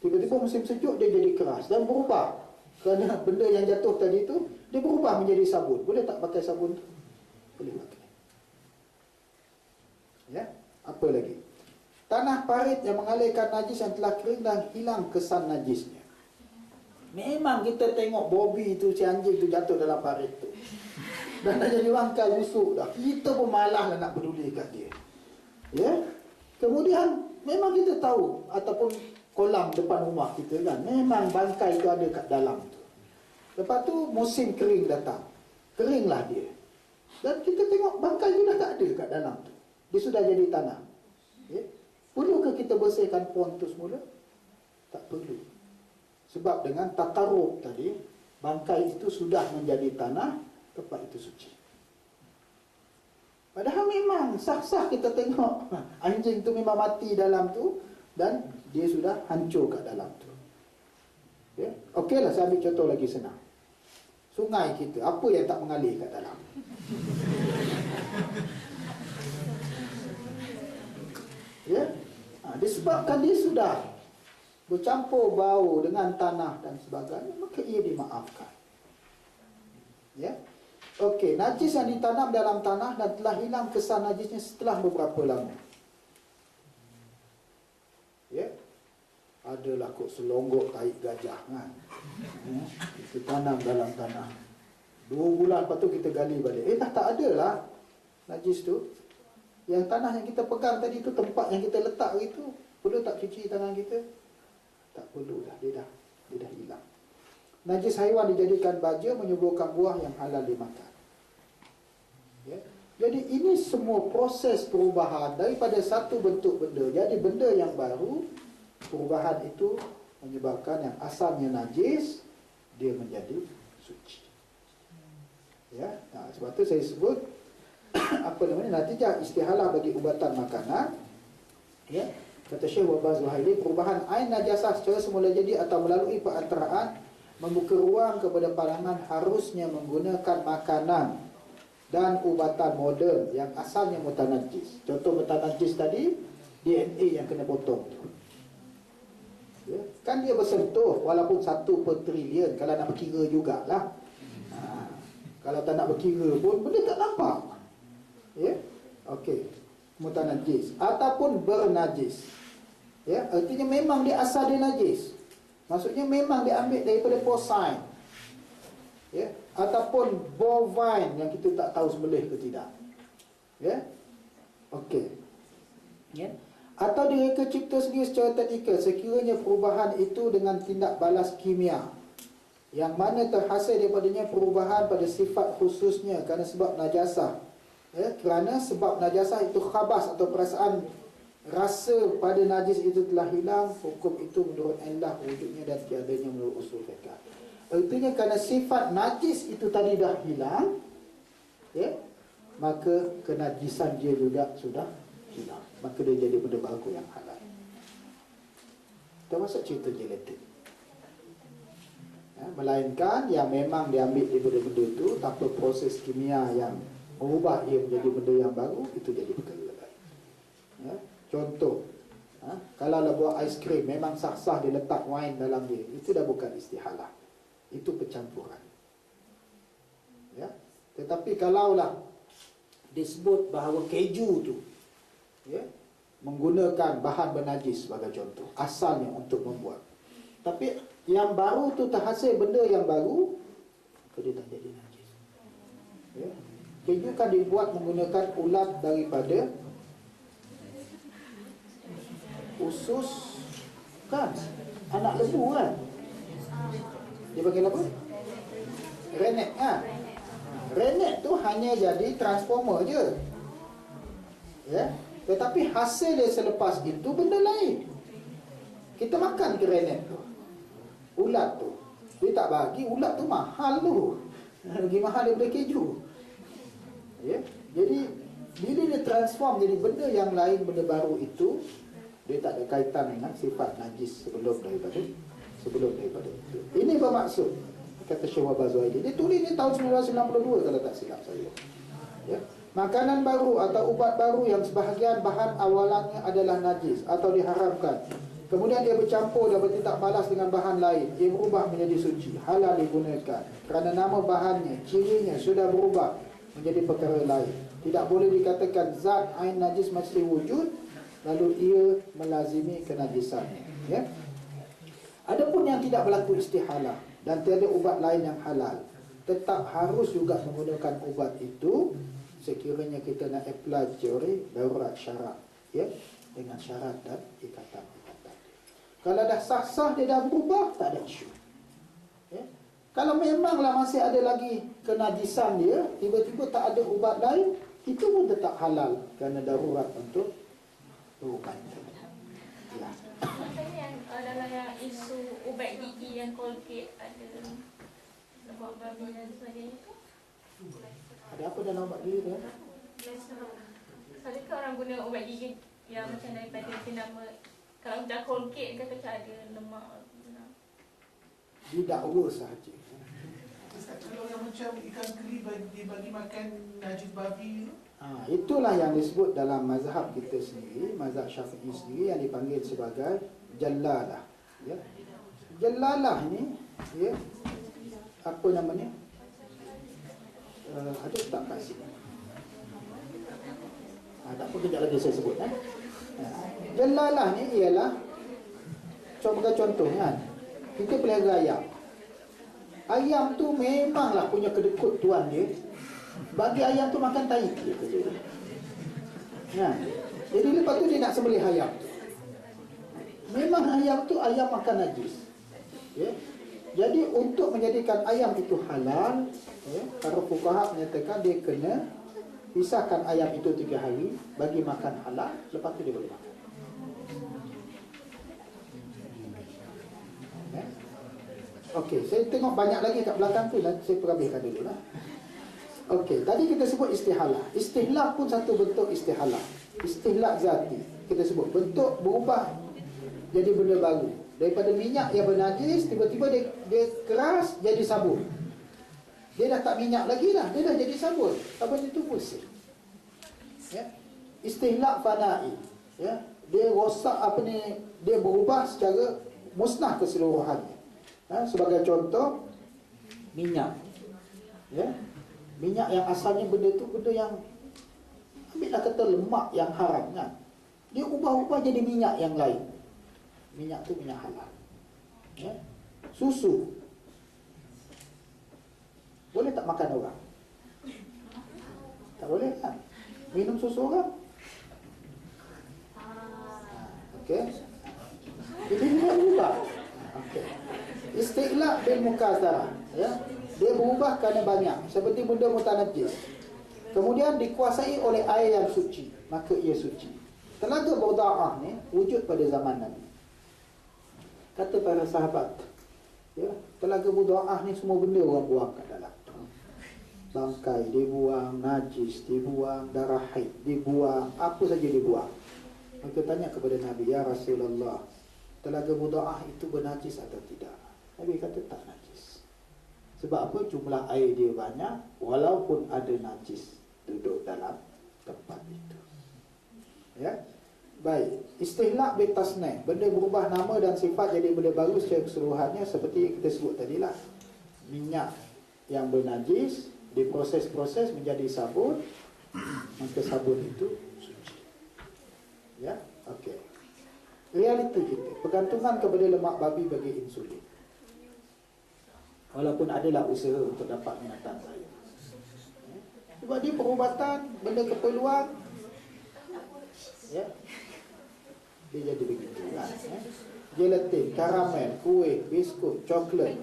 Tiba-tiba musim sejuk dia jadi keras dan berubah. Kerana benda yang jatuh tadi tu, dia berubah menjadi sabun. Boleh tak pakai sabun tu? Boleh pakai. Ya, apa lagi? Tanah parit yang mengalirkan najis yang telah kering dan hilang kesan najisnya. Memang kita tengok Bobby tu, si anjing tu jatuh dalam parit tu. Dan dah jadi bangkai busuk dah. Kita pun malah nak peduli kat dia. Ya. Kemudian memang kita tahu, ataupun kolam depan rumah kita kan, memang bangkai tu ada kat dalam tu. Lepas tu musim kering datang. Keringlah dia. Dan kita tengok bangkai tu dah tak ada kat dalam tu. Dia sudah jadi tanah. Ya? Perlukah kita bersihkan pond tu semula? Tak perlu. Sebab dengan takarub tadi, bangkai itu sudah menjadi tanah, tempat itu suci. Padahal memang sah-sah kita tengok anjing tu memang mati dalam tu dan dia sudah hancur kat dalam tu. Ya? Okeylah, saya ambil contoh lagi senang. Sungai kita, apa yang tak mengalir kat dalam? Ya? Disebabkan dia sudah bercampur bau dengan tanah dan sebagainya, maka ia dimaafkan. Ya? Okey, najis yang ditanam dalam tanah dan telah hilang kesan najisnya setelah beberapa lama. Ya? Adalah kot selonggok tahi gajah kan. Kita tanam dalam tanah. 2 bulan lepas tu kita gali balik. Dah tak ada lah najis tu. Yang tanah yang kita pegang tadi tu, tempat yang kita letak itu, perlu tak cuci tangan kita? Tak perlu dah, dia dah hilang. Najis haiwan dijadikan baja, menyuburkan buah yang halal dimakan. Ya? Jadi ini semua proses perubahan daripada satu bentuk benda jadi benda yang baru. Perubahan itu menyebabkan yang asalnya najis dia menjadi suci. Ya, sebab tu saya sebut apa namanya, natijah istihalah bagi ubatan makanan. Ya, kata Syekh Wabah Zuhaili, perubahan ain najasah secara semula jadi atau melalui perantaraan membuka ruang kepada pandangan harusnya menggunakan makanan dan ubatan moden yang asalnya mutanajis. Contoh mutanajis tadi, DNA yang kena potong tu. Ya, kan dia bersentuh walaupun 1/trilion kalau nak berkira jugalah. Kalau tak nak berkira pun benda tak nampak. Ya, okey. Mutanajis ataupun bernajis. Ya, artinya memang dia asal dia najis. Maksudnya memang dia ambil daripada porcine. Ya, ataupun bovine yang kita tak tahu sembelih ke tidak. Ya. Okey. Ya. Atau direka cipta sendiri secara teknikal sekiranya perubahan itu dengan tindak balas kimia yang mana terhasil daripadanya perubahan pada sifat khususnya kerana sebab najasah. Ya, kerana sebab najasah itu khabas atau perasaan rasa pada najis itu telah hilang, hukum itu menurut Allah wujudnya dan tiadanya menurut usul fiqh. Artinya kerana sifat najis itu tadi dah hilang, ya, maka kenajisan dia juga sudah hilang. Maka dia jadi benda baru yang halal. Termasuk cerita gelatin. Ya, melainkan yang memang diambil daripada benda itu tanpa proses kimia yang mengubah ia menjadi benda yang baru, itu jadi perkara lain. Ya, contoh, kalau lah buat aiskrim memang sah-sah dia letak wine dalam dia, itu dah bukan istihalah. Itu pencampuran. Ya, tetapi kalaulah disebut bahawa keju tu, ya, menggunakan bahan bernajis sebagai contoh, asalnya untuk membuat, tapi yang baru tu terhasil benda yang baru, maka dia tak jadi najis. Ya, keju kan dibuat menggunakan ulat daripada usus kan, anak lembu kan. Dia panggil apa? Rennet kan? Rennet tu hanya jadi transformer je. Ya. Tetapi hasil dia selepas itu benda lain. Kita makan ke rennet tu, ulat tu. Dia tak bagi, ulat tu mahal tu. Lagi mahal daripada keju. Ya. Jadi bila dia transform jadi benda yang lain, benda baru itu, dia tak ada kaitan dengan sifat najis sebelum daripada itu. Ini bermaksud, kata Syekh Wabah Zuhaili, dia tulis ni tahun 1992 kalau tak silap saya. Ya. Makanan baru atau ubat baru yang sebahagian bahan awalannya adalah najis atau diharamkan, kemudian dia bercampur dan bertindak balas dengan bahan lain, ia berubah menjadi suci, halal digunakan kerana nama bahannya, cirinya sudah berubah menjadi perkara lain. Tidak boleh dikatakan zat ain najis masih wujud lalu ia melazimi kenajisannya. Ya. Adapun yang tidak berlaku istihalah dan tiada ubat lain yang halal, tetap harus juga menggunakan ubat itu sekiranya kita nak apply teori darurat syarat, ya, dengan syarat dan ikatan-ikatan. Kalau dah sah-sah dia dah berubah, tak ada isu. Ya. Kalau memanglah masih ada lagi kenajisan dia, tiba-tiba tak ada ubat lain, itu pun tetap halal kerana darurat untuk berubat. Ya. Macam yang dalam yang isu ubat gigi yang Colgate ada lemak babi dan sebagainya tu. Ada apa dalam ubat gigi tu? Adakah orang guna ubat gigi yang macam daripada nama, kalau macam Colgate kan macam ada lemak. Didakwa sahaja. Kalau yang macam ikan keli dibagi makan najis babi tu, Itulah yang disebut dalam mazhab kita sendiri, mazhab Syafi'i sendiri, yang dipanggil sebagai jallalah. Ya. Jallalah ni, ya, apa namanya? Ada tak kat sini? Tak apa, kejap lagi saya sebut. Jallalah ni ialah, sebagai contoh kan, kita pelihara ayam. Ayam tu memanglah punya kedekut tuan dia. Bagi ayam tu makan tai. Ya. Jadi lepas tu dia nak sembelih ayam tu. Memang ayam tu ayam makan najis. Ya. Jadi untuk menjadikan ayam itu halal, ya, para fuqaha menyatakan dia kena pisahkan ayam itu 3 hari, bagi makan halal, lepas tu dia boleh makan. Ya. Okey, saya tengok banyak lagi kat belakang tu, saya perhabiskan dulu lah. Okey, tadi kita sebut istihalah. Istihlak pun satu bentuk istihalah. Istihlak zati, kita sebut bentuk berubah jadi benda baru. Daripada minyak yang bernajis, tiba-tiba dia keras jadi sabun. Dia dah tak minyak lagi dah, dia dah jadi sabun. Sabun itu bersih. Ya. Istihlak fana'i. Ya. Dia rosak dia berubah secara musnah keseluruhannya. Sebagai contoh, minyak. Ya. Minyak yang asalnya benda tu benda yang, ambillah kata lemak yang haram kan, dia ubah-ubah jadi minyak yang lain. Minyak tu minyak halal. Ya. Susu, boleh tak makan orang? Tak boleh kan? Minum susu orang? Okey. Jadi dia berubah. Okey. Istiqlaq bil mukazarah, ya. Dia berubah kerana banyak, seperti benda mutanajis. Kemudian dikuasai oleh air yang suci, maka ia suci. Telaga Bauda'ah ni wujud pada zaman Nabi. Kata para sahabat, ya, telaga Bauda'ah ni semua benda orang buang kat dalam. Bangkai dibuang, najis dibuang, darah haid dibuang, apa saja dibuang. Maka tanya kepada Nabi, ya Rasulullah, telaga Bauda'ah itu bernajis atau tidak? Nabi kata tak najis. Sebab apa? Jumlah air dia banyak, walaupun ada najis duduk dalam tempat itu. Ya. Baik, istihlak bitasneh, benda berubah nama dan sifat jadi benda baru secara keseluruhannya, seperti yang kita sebut tadilah. Minyak yang bernajis diproses-proses menjadi sabun, maka sabun itu suci. Ya, okey. Realiti kita, pergantungan kepada lemak babi bagi insulin. Walaupun adalah usaha untuk dapat binatang saya. Sebab dia perubatan, benda keperluan, ya, dia jadi begitu kan, ya. Gelatin, karamel, kuih, biskut, coklat,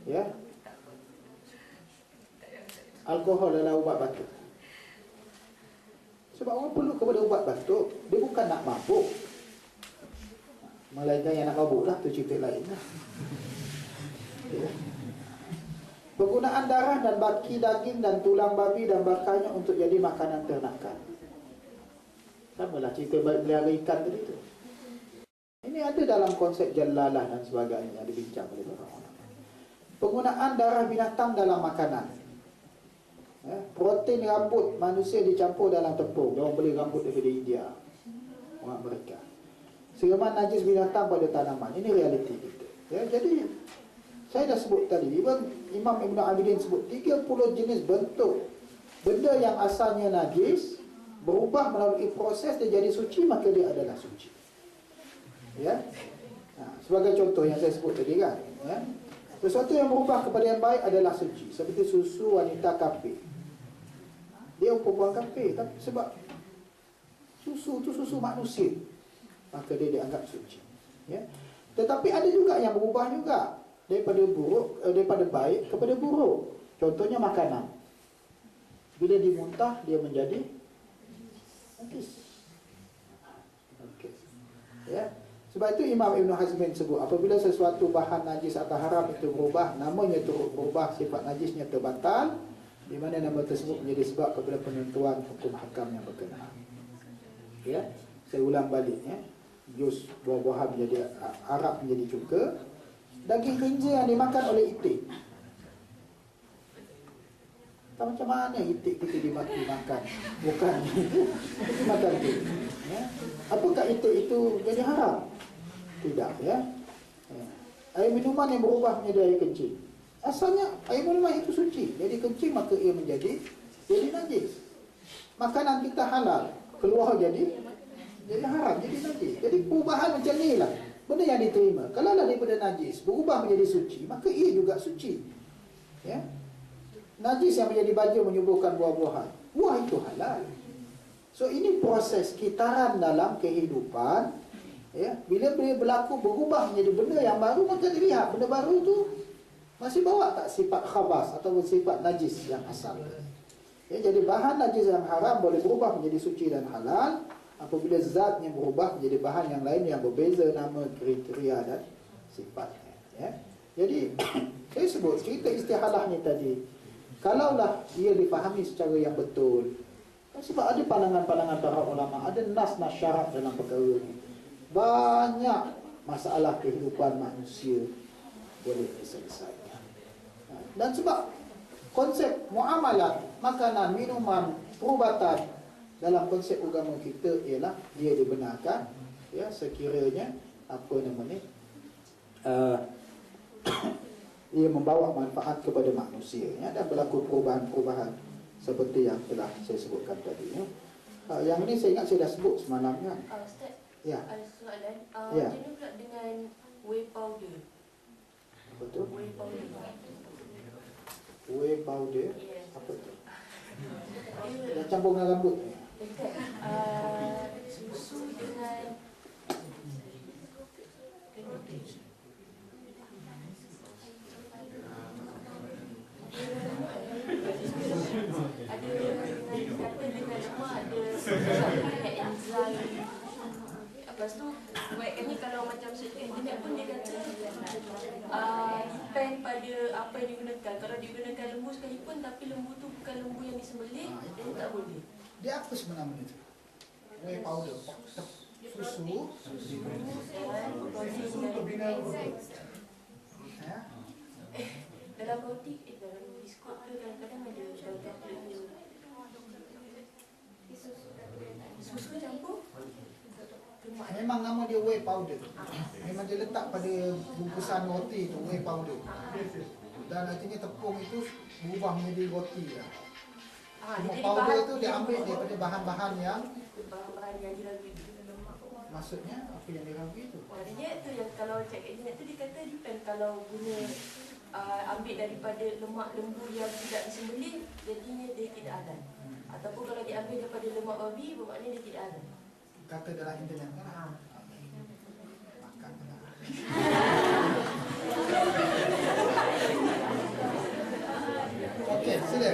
ya, alkohol adalah ubat batuk. Sebab orang perlu kepada ubat batuk, dia bukan nak mabuk. Melainkan yang nak mabuk lah, tu cerita lain lah. Ya. Penggunaan darah dan baki daging dan tulang babi dan bakarnya untuk jadi makanan ternakan. Samalah cerita pelihara ikan tadi tu. Ini ada dalam konsep jallalah dan sebagainya yang dibincang oleh para ulama. Penggunaan darah binatang dalam makanan. Ya, protein rambut manusia dicampur dalam tepung. Orang beli rambut daripada India, orang mereka. Siraman najis binatang pada tanaman. Ini realiti kita. Ya, jadi saya dah sebut tadi, Imam Ibn Abidin sebut 30 jenis bentuk benda yang asalnya najis berubah melalui proses dia jadi suci, maka dia adalah suci. Ya. Sebagai contoh yang saya sebut tadi kan, ya. Sesuatu yang berubah kepada yang baik adalah suci, seperti susu wanita kafir. Dia perempuan kafir, tapi sebab susu tu susu manusia, maka dia dianggap suci. Ya. Tetapi ada juga yang berubah juga. daripada buruk, daripada baik kepada buruk. Contohnya makanan. Bila dimuntah dia menjadi najis. Okey. Ya. Sebab itu Imam Ibn Hazmin sebut apabila sesuatu bahan najis atau haram itu berubah, namanya turut berubah, sifat najisnya terbatal, di mana nama tersebut menjadi sebab kepada penentuan hukum hakam yang berkenaan. Ya. Saya ulang balik ya. Jus buah-buahan menjadi arak menjadi cuka. Daging kelinci yang dimakan oleh itik. Tak macam mana itik kita dimakan? Bukan. Makan tu. Ya. Apakah itik itu jadi haram? Tidak ya. Air minuman yang berubah menjadi air kencing. Asalnya air minuman itu suci. Jadi kencing maka ia menjadi najis. Makanan kita halal, keluar jadi haram, jadi najis. Jadi perubahan macam ni lah benda yang diterima. Kalau lah daripada najis berubah menjadi suci, maka ia juga suci. Ya. Najis yang menjadi baju menyuburkan buah-buahan. Buah itu halal. So ini proses kitaran dalam kehidupan. Ya, bila berlaku berubah menjadi benda yang baru, maka dilihat benda baru itu masih bawa tak sifat khabas atau sifat najis yang asal. Ya, jadi bahan najis yang haram boleh berubah menjadi suci dan halal apabila zatnya berubah menjadi bahan yang lain yang berbeza nama, kriteria dan sifatnya. Ya. Jadi saya sebut cerita istihalah ni tadi, kalaulah dia dipahami secara yang betul, sebab ada pandangan-pandangan para ulama, ada nas-nas syarak dalam perkara ini. Banyak masalah kehidupan manusia boleh diselesaikan. Dan sebab konsep muamalah, makanan, minuman, perubatan dalam konsep agama kita ialah dia dibenarkan ya sekiranya apa namanya ia membawa manfaat kepada manusia ya, dan berlaku perubahan-perubahan seperti yang telah saya sebutkan tadi ya. Yang ini saya ingat saya dah sebut semalam kan. Ustaz, ya. ada soalan. Ya. Macam mana pula dengan whey powder? Betul. Whey powder. Whey powder. Yes. Apa tu? Dah campur dengan rambut. Dekat susu dengan lepas tu buatkan ni kalau macam search kat internet pun dia kata depend pada apa yang digunakan. Kalau digunakan lembu sekalipun tapi lembu tu bukan lembu yang disembelih, dia tak boleh. Dia apa sebenarnya itu? Whey powder. Susu. Susu pembina Ya. Dalam roti, dalam biskut tu kadang-kadang ada daun coklat tu. Susu campur? Memang nama dia whey powder. Memang dia letak pada bungkusan roti tu whey powder. Dan artinya tepung itu berubah menjadi roti lah. Cuma powder tu dia ambil daripada bahan-bahan yang bahan-bahan yang diragui. maksudnya apa yang diragui tu. Dia tu yang kalau cek kat internet tu dia kata depend kalau guna ambil daripada lemak lembu yang tidak disembelih, jadinya dia tidak halal. Ataupun kalau diambil daripada lemak babi, bermakna dia tidak halal. Kata dalam internet kan. Makan lah. Okey, sila.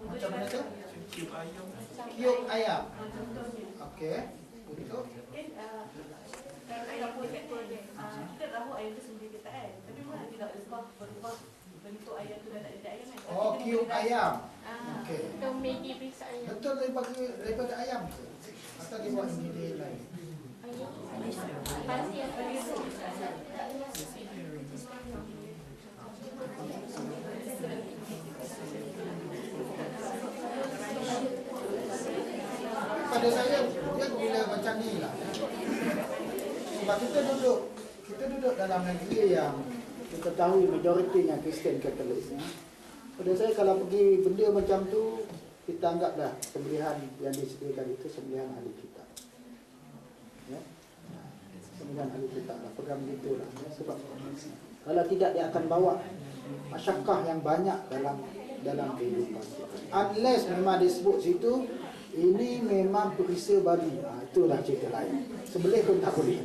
Macam mana tu? Kiuk ayam. Okey. Untuk Kalau ayam pun kat kita tahu ayam tu sendiri kita kan. Tapi mana tidak berubah bentuk ayam tu dah tak ada ayam kan. oh, kiuk ayam. Okey. Atau Maggi perisa ayam. Betul daripada ayam ke? Atau dia buat ingredient lain? Pasti apa dia? Pada saya dia bila macam ni lah. Sebab kita duduk dalam negeri yang kita tahu majoritinya Kristian Katolik. Pada saya kalau pergi benda macam tu, kita anggaplah sembelihan yang disediakan itu sembelihan ahli kitab. Ya. pemilihan ahli kitab lah, pegang gitu lah ya. Sebab kalau tidak dia akan bawa masyakkah yang banyak dalam kehidupan kita. Unless memang disebut situ ini memang perisa babi, itulah cerita lain. Sebelih pun tak boleh.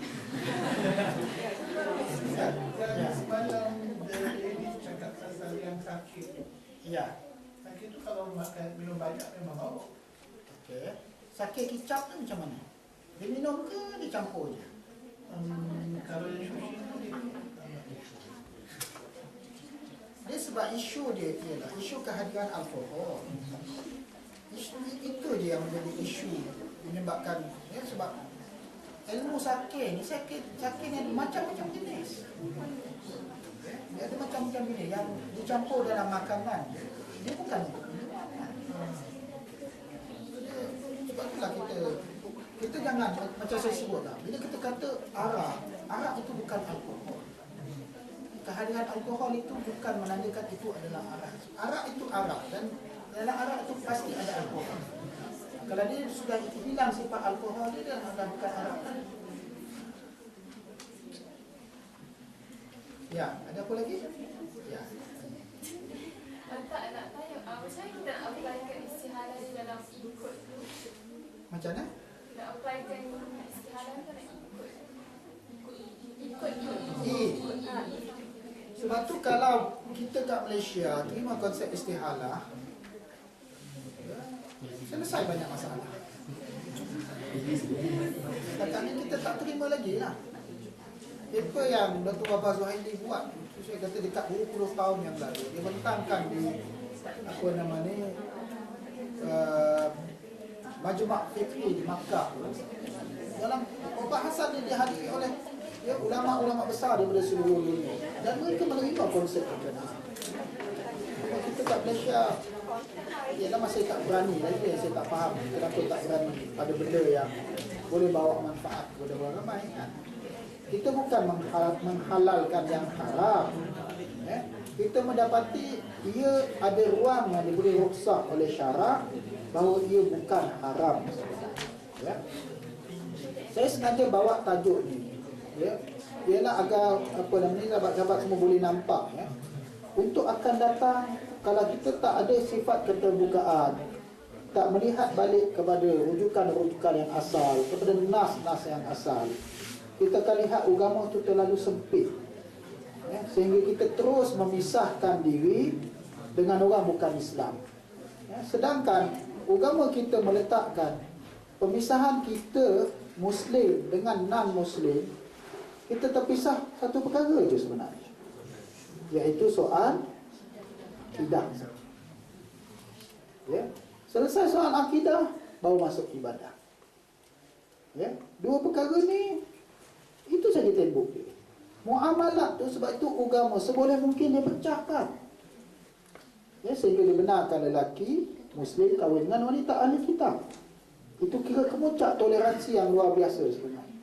Semalam Lady cakap pasal yang sakit. Ya. Sakit tu kalau minum banyak memang bau. Okey. Sakit kicap tu macam mana? Dia minum ke dia campur je? Kalau yang sushi tu dia Dia sebab isu dia ialah isu kehadiran alkohol. Itu dia yang menjadi isu menyebabkan ya, sebab ilmu sakit ni sakit ni macam-macam jenis. Dia ada macam-macam jenis yang dicampur dalam makanan. Dia bukan minuman. Sebab itulah kita jangan macam saya sebutlah. Bila kita kata arak itu bukan alkohol. Kehadiran alkohol itu bukan menandakan itu adalah arak. Arak itu arak dan dalam arak itu pasti ada alkohol. Kalau dia sudah hilang sifat alkohol dia dah bukan arak. Ya, ada apa lagi? Ya. Tak nak tanya, saya nak applykan istihadah ni dalam ikut tu. Macam mana? Nak applykan istihadah tu nak ikut Sebab tu kalau kita kat Malaysia terima konsep istihalah, selesai banyak masalah. Setakat ni kita tak terima lagi lah. Paper yang Dr. Baba Zuhaili buat, saya kata dekat 20 tahun yang lalu, dia bentangkan di apa nama ni Majma' Fikri di Makkah. Dalam perbahasan ni dihadiri oleh ulama-ulama besar daripada seluruh dunia dan mereka menerima konsep berkenaan. Kita kat Malaysia ialah masih tak berani lagi, saya tak faham kenapa tak berani pada benda yang boleh bawa manfaat kepada orang ramai kan. Kita bukan menghalalkan yang haram. Kita mendapati ia ada ruang yang diberi rukhsah oleh syarak bahawa ia bukan haram. Ya. Saya sengaja bawa tajuk ni. Ya. Ialah agar apa namanya sahabat-sahabat semua boleh nampak ya. Untuk akan datang kalau kita tak ada sifat keterbukaan, tak melihat balik kepada rujukan-rujukan yang asal, kepada nas-nas yang asal, kita akan lihat agama itu terlalu sempit ya, sehingga kita terus memisahkan diri dengan orang bukan Islam ya, sedangkan agama kita meletakkan pemisahan kita Muslim dengan non-Muslim, kita terpisah satu perkara je sebenarnya, iaitu soal akidah ya. Selesai soal akidah baru masuk ibadah ya. Dua perkara ni itu saja tembok dia. Muamalat tu sebab itu agama seboleh mungkin dia pecahkan ya, sehingga dibenarkan lelaki Muslim kahwin dengan wanita ahli kitab. Itu kira kemuncak toleransi yang luar biasa sebenarnya.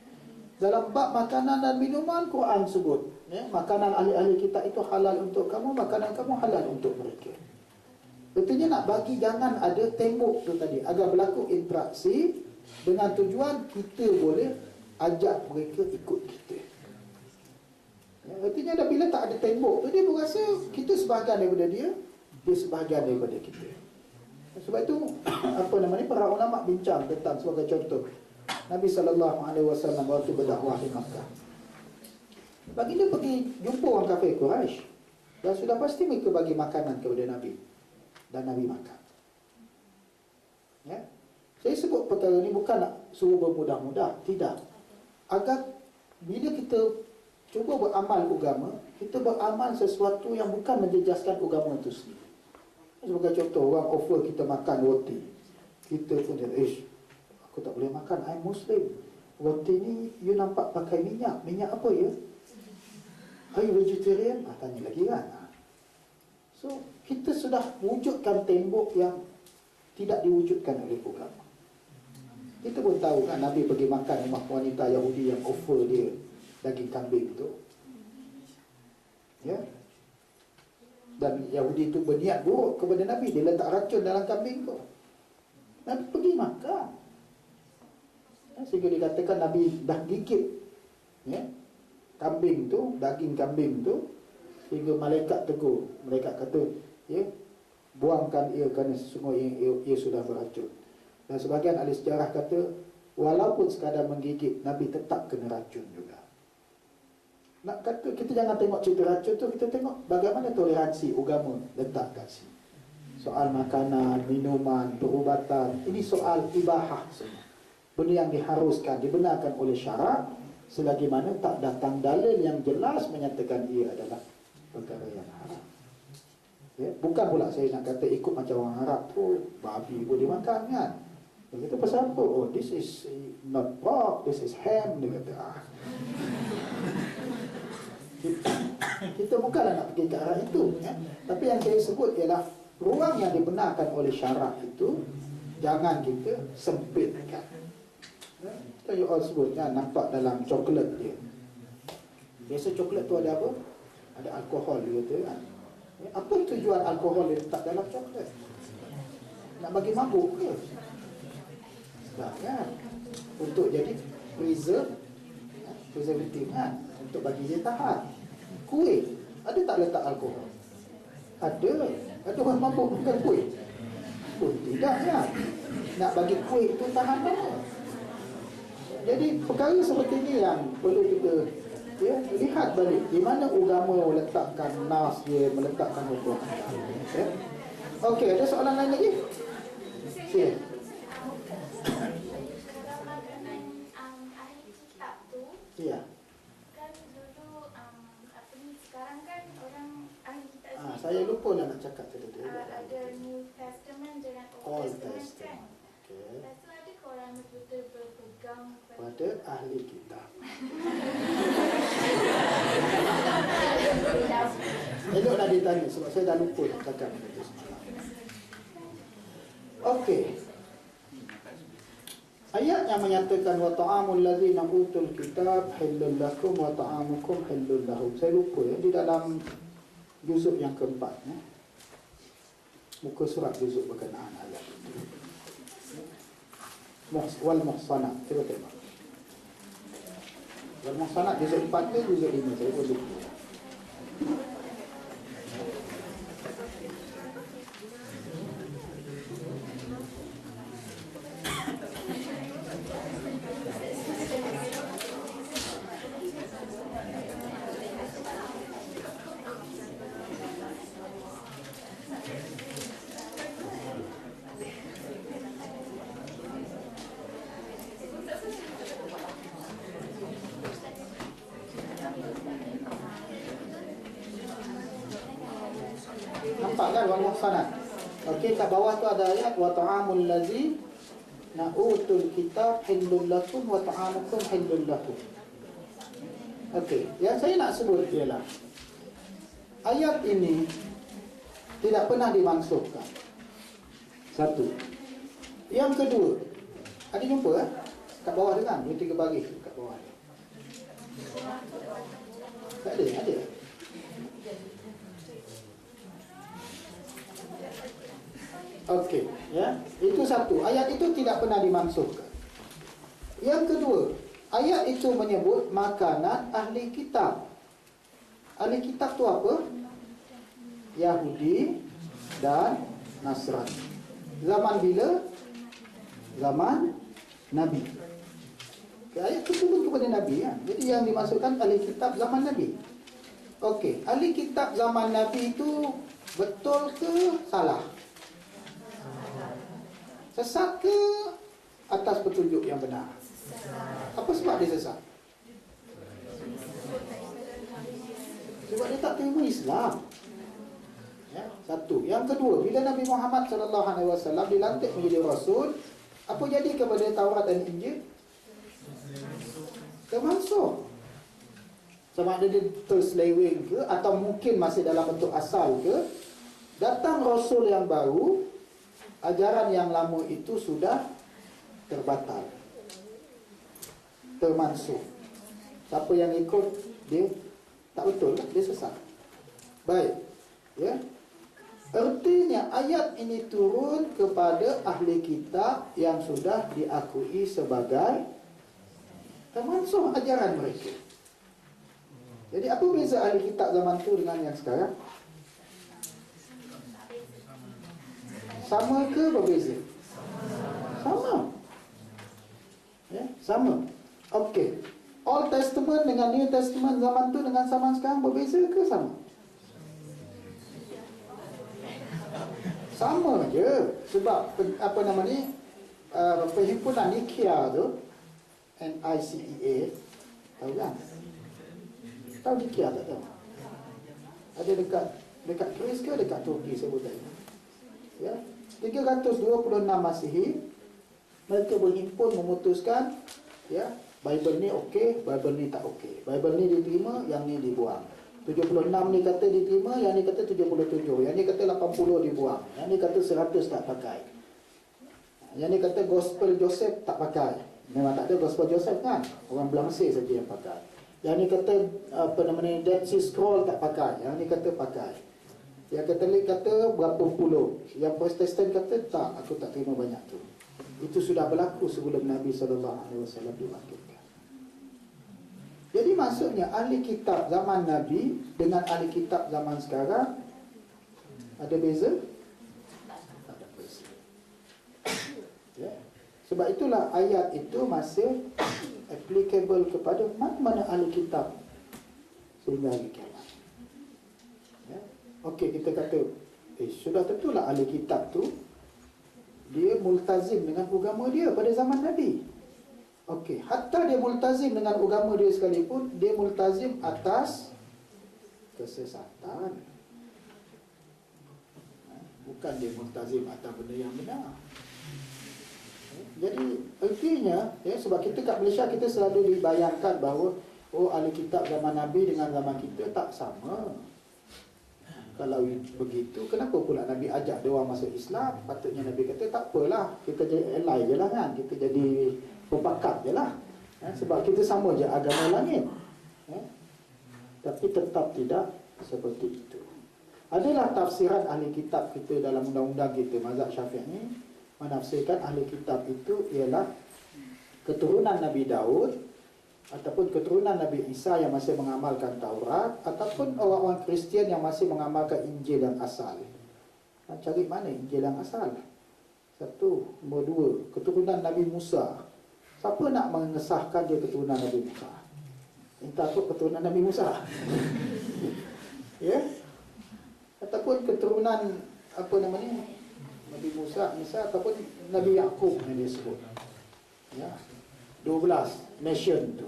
Dalam bab makanan dan minuman, Quran sebut ya, makanan ahli-ahli kitab itu halal untuk kamu, makanan kamu halal untuk mereka. Betulnya nak bagi jangan ada tembok tu tadi, agar berlaku interaksi dengan tujuan kita boleh ajak mereka ikut kita. Ya, artinya dah bila tak ada tembok tu, dia berasa kita sebahagian daripada dia sebahagian daripada kita. Sebab itu apa namanya para ulama bincang tentang sebagai contoh Nabi SAW waktu berdakwah di Makkah. Baginda pergi jumpa orang kafir Quraisy dan sudah pasti mereka bagi makanan kepada Nabi dan Nabi makan. Ya. Saya sebut perkara ni bukan nak suruh bermudah-mudah, tidak. Agar bila kita cuba beramal agama, kita beramal sesuatu yang bukan menjejaskan agama itu sendiri. Sebagai contoh, orang offer kita makan roti, kita pun kata, aku tak boleh makan, I'm Muslim. Roti ni you nampak pakai minyak apa ya? Are you vegetarian? Tanya lagi kan. So kita sudah wujudkan tembok yang tidak diwujudkan oleh agama. Kita pun tahu kan Nabi pergi makan rumah wanita Yahudi yang offer dia daging kambing tu. Ya. Dan Yahudi itu berniat buruk kepada Nabi, dia letak racun dalam kambing tu. Nabi pergi makan. Sehingga dikatakan Nabi dah gigit Ya. Kambing tu, daging kambing tu, sehingga malaikat tegur. Mereka kata, ya, buangkan ia kerana sesungguhnya ia sudah beracun. Dan sebagian ahli sejarah kata, walaupun sekadar menggigit, Nabi tetap kena racun juga. Nak kata kita jangan tengok cerita racun tu, kita tengok bagaimana toleransi agama letak kat sini. Soal makanan, minuman, perubatan, ini soal ibahah semua. Benda yang diharuskan, dibenarkan oleh syarak, selagi mana tak datang dalil yang jelas menyatakan ia adalah perkara yang haram. Ya, bukan pula saya nak kata ikut macam orang Arab tu, babi boleh makan kan. Dia kata pasal apa? Oh, this is not pork, this is ham. Dia kata, kita bukanlah nak pergi ke arah itu, ya. Tapi yang saya sebut ialah ruang yang dibenarkan oleh syarak itu jangan kita sempitkan. Kita you all sebut kan, nampak dalam coklat dia. Biasa coklat tu ada apa? Ada alkohol dia kata kan. Apa tujuan alkohol dia letak dalam coklat? Nak bagi mabuk ke? Tak kan? Untuk jadi preservative kan? Untuk bagi dia tahan. Kuih, ada tak letak alkohol? Ada. Ada orang mabuk makan kuih? Pun tidak kan? Nak bagi kuih itu tahan lama. Jadi perkara seperti ini yang perlu kita lihat balik di mana agama meletakkan nas dia, meletakkan hukum. Ya? Okey, ada soalan lain lagi? Sila. Kalau makanan ahli kitab tu, Ya. kan dulu sekarang kan orang ahli kitab ni Saya lupa nak cakap tadi. ada New Testament dengan Old Old Testament kan. Testament. Okey. Lepas tu ada ke orang betul berpegang Pada ahli kitab. Elok nak ditanya sebab saya dah lupa nak cakap. Okey. Ayat yang menyatakan wa ta'amul ladzina utul kitab halal lakum wa ta'amukum halal lahum. Saya lupa ya, di dalam juzuk yang keempat ya. Muka surat juzuk berkenaan ayat itu. Wal muhsanat. Cuba tengok. Wal muhsanat juzuk 4 ke juzuk 5 saya pun lupa. Nampak kan wal muhsanat. Okey, kat bawah tu ada ayat wa ta'amul ladzi na'utul kitab halal lakum wa ta'amukum halal lakum. Okey, yang saya nak sebut ialah ayat ini tidak pernah dimansuhkan. Satu. Yang kedua, ada jumpa kat bawah tu kan, yang 3 baris kat bawah. Tak ada, ada. Okey, ya. Itu satu. Ayat itu tidak pernah dimansuhkan. Yang kedua, ayat itu menyebut makanan ahli kitab. Ahli kitab tu apa? Yahudi dan Nasrani. Zaman bila? Zaman Nabi. Ayat itu turun kepada Nabi kan? Jadi yang dimaksudkan ahli kitab zaman Nabi. Okey, ahli kitab zaman Nabi itu betul ke salah? Sesat ke atas petunjuk yang benar? Apa sebab dia sesat? Sebab dia tak terima Islam. Ya, satu. Yang kedua, bila Nabi Muhammad SAW dilantik menjadi Rasul, apa jadi kepada Taurat dan Injil? Termasuk. Sama ada dia terseleweng ke, atau mungkin masih dalam bentuk asal ke, datang Rasul yang baru, ajaran yang lama itu sudah terbatal, termansuh. Siapa yang ikut dia tak betul, dia sesat. Baik, ya. Artinya ayat ini turun kepada ahli kitab yang sudah diakui sebagai termansuh ajaran mereka. Jadi apa beza ahli kitab zaman tu dengan yang sekarang? Sama ke berbeza? Sama. Ya, sama. Okey. Old Testament dengan New Testament zaman tu dengan zaman sekarang berbeza ke sama? Sama je. Sebab apa nama ni, perhimpunan Nikea tu, NICEA, tahu kan? Tahu Nikea tak tahu? Ada dekat Greece ke dekat Turki sebutannya? Ya, 326 Masihi mereka berhimpun memutuskan, ya, Bible ni okey, Bible ni tak okey. Bible ni diterima, yang ni dibuang. 76 ni kata diterima, yang ni kata 77, yang ni kata 80 dibuang, yang ni kata 100 tak pakai. Yang ni kata Gospel Joseph tak pakai. Memang tak ada Gospel Joseph kan? Orang belah Mesir saja yang pakai. Yang ni kata apa namanya, Dead Sea Scroll tak pakai, yang ni kata pakai. Yang Katolik kata berapa puluh, yang Protestan kata tak, aku tak terima banyak tu. Itu sudah berlaku sebelum Nabi SAW dibangkitkan. Jadi maksudnya ahli kitab zaman Nabi dengan ahli kitab zaman sekarang ada beza? Ada beza. Ya. Sebab itulah ayat itu masih applicable kepada mana-mana ahli kitab sehingga hari kiamat. Ya. Okey, kita kata sudah tentulah ahli kitab tu dia multazim dengan agama dia pada zaman Nabi. Okey, hatta dia multazim dengan agama dia sekalipun, dia multazim atas kesesatan. Bukan dia multazim atas benda yang benar. Jadi artinya, ya, sebab kita kat Malaysia kita selalu dibayangkan bahawa ahli kitab zaman Nabi dengan zaman kita tak sama. Kalau begitu, kenapa pula Nabi ajak dia orang masuk Islam? Patutnya Nabi kata tak apalah, kita jadi ally je lah kan, kita jadi pepakat je lah, sebab kita sama je agama langit. Tapi tetap tidak seperti itu. Adalah tafsiran ahli kitab kita dalam undang-undang kita, mazhab Syafi'i ni menafsirkan ahli kitab itu ialah keturunan Nabi Daud ataupun keturunan Nabi Isa yang masih mengamalkan Taurat, ataupun orang-orang Kristian yang masih mengamalkan Injil yang asal. Cari mana Injil yang asal? Satu. Nombor dua, keturunan Nabi Musa. Siapa nak mengesahkan dia keturunan Nabi Musa? Minta tu keturunan Nabi Musa. Ya? Ataupun keturunan apa namanya? Nabi Musa, ataupun Nabi Yaqub yang dia sebut. Ya. 12 nation tu.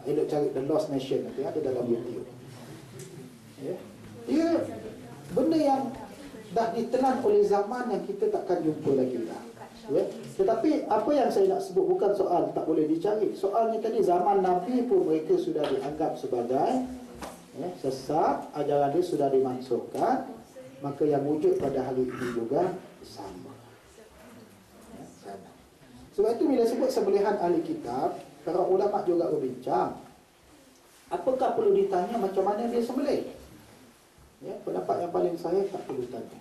Elok cari The Lost Nation nanti ada dalam YouTube. Ya. Dia benda yang dah ditelan oleh zaman yang kita takkan jumpa lagi dah. Ya. Tetapi apa yang saya nak sebut bukan soal tak boleh dicari. Soalnya tadi zaman Nabi pun mereka sudah dianggap sebagai sesat, ajaran dia sudah dimansuhkan, maka yang wujud pada hari ini juga sama. Ya, sama. Sebab itu bila sebut sembelihan ahli kitab, para ulama juga berbincang, apakah perlu ditanya macam mana dia sembelih? Ya, pendapat yang paling sahih tak perlu tanya.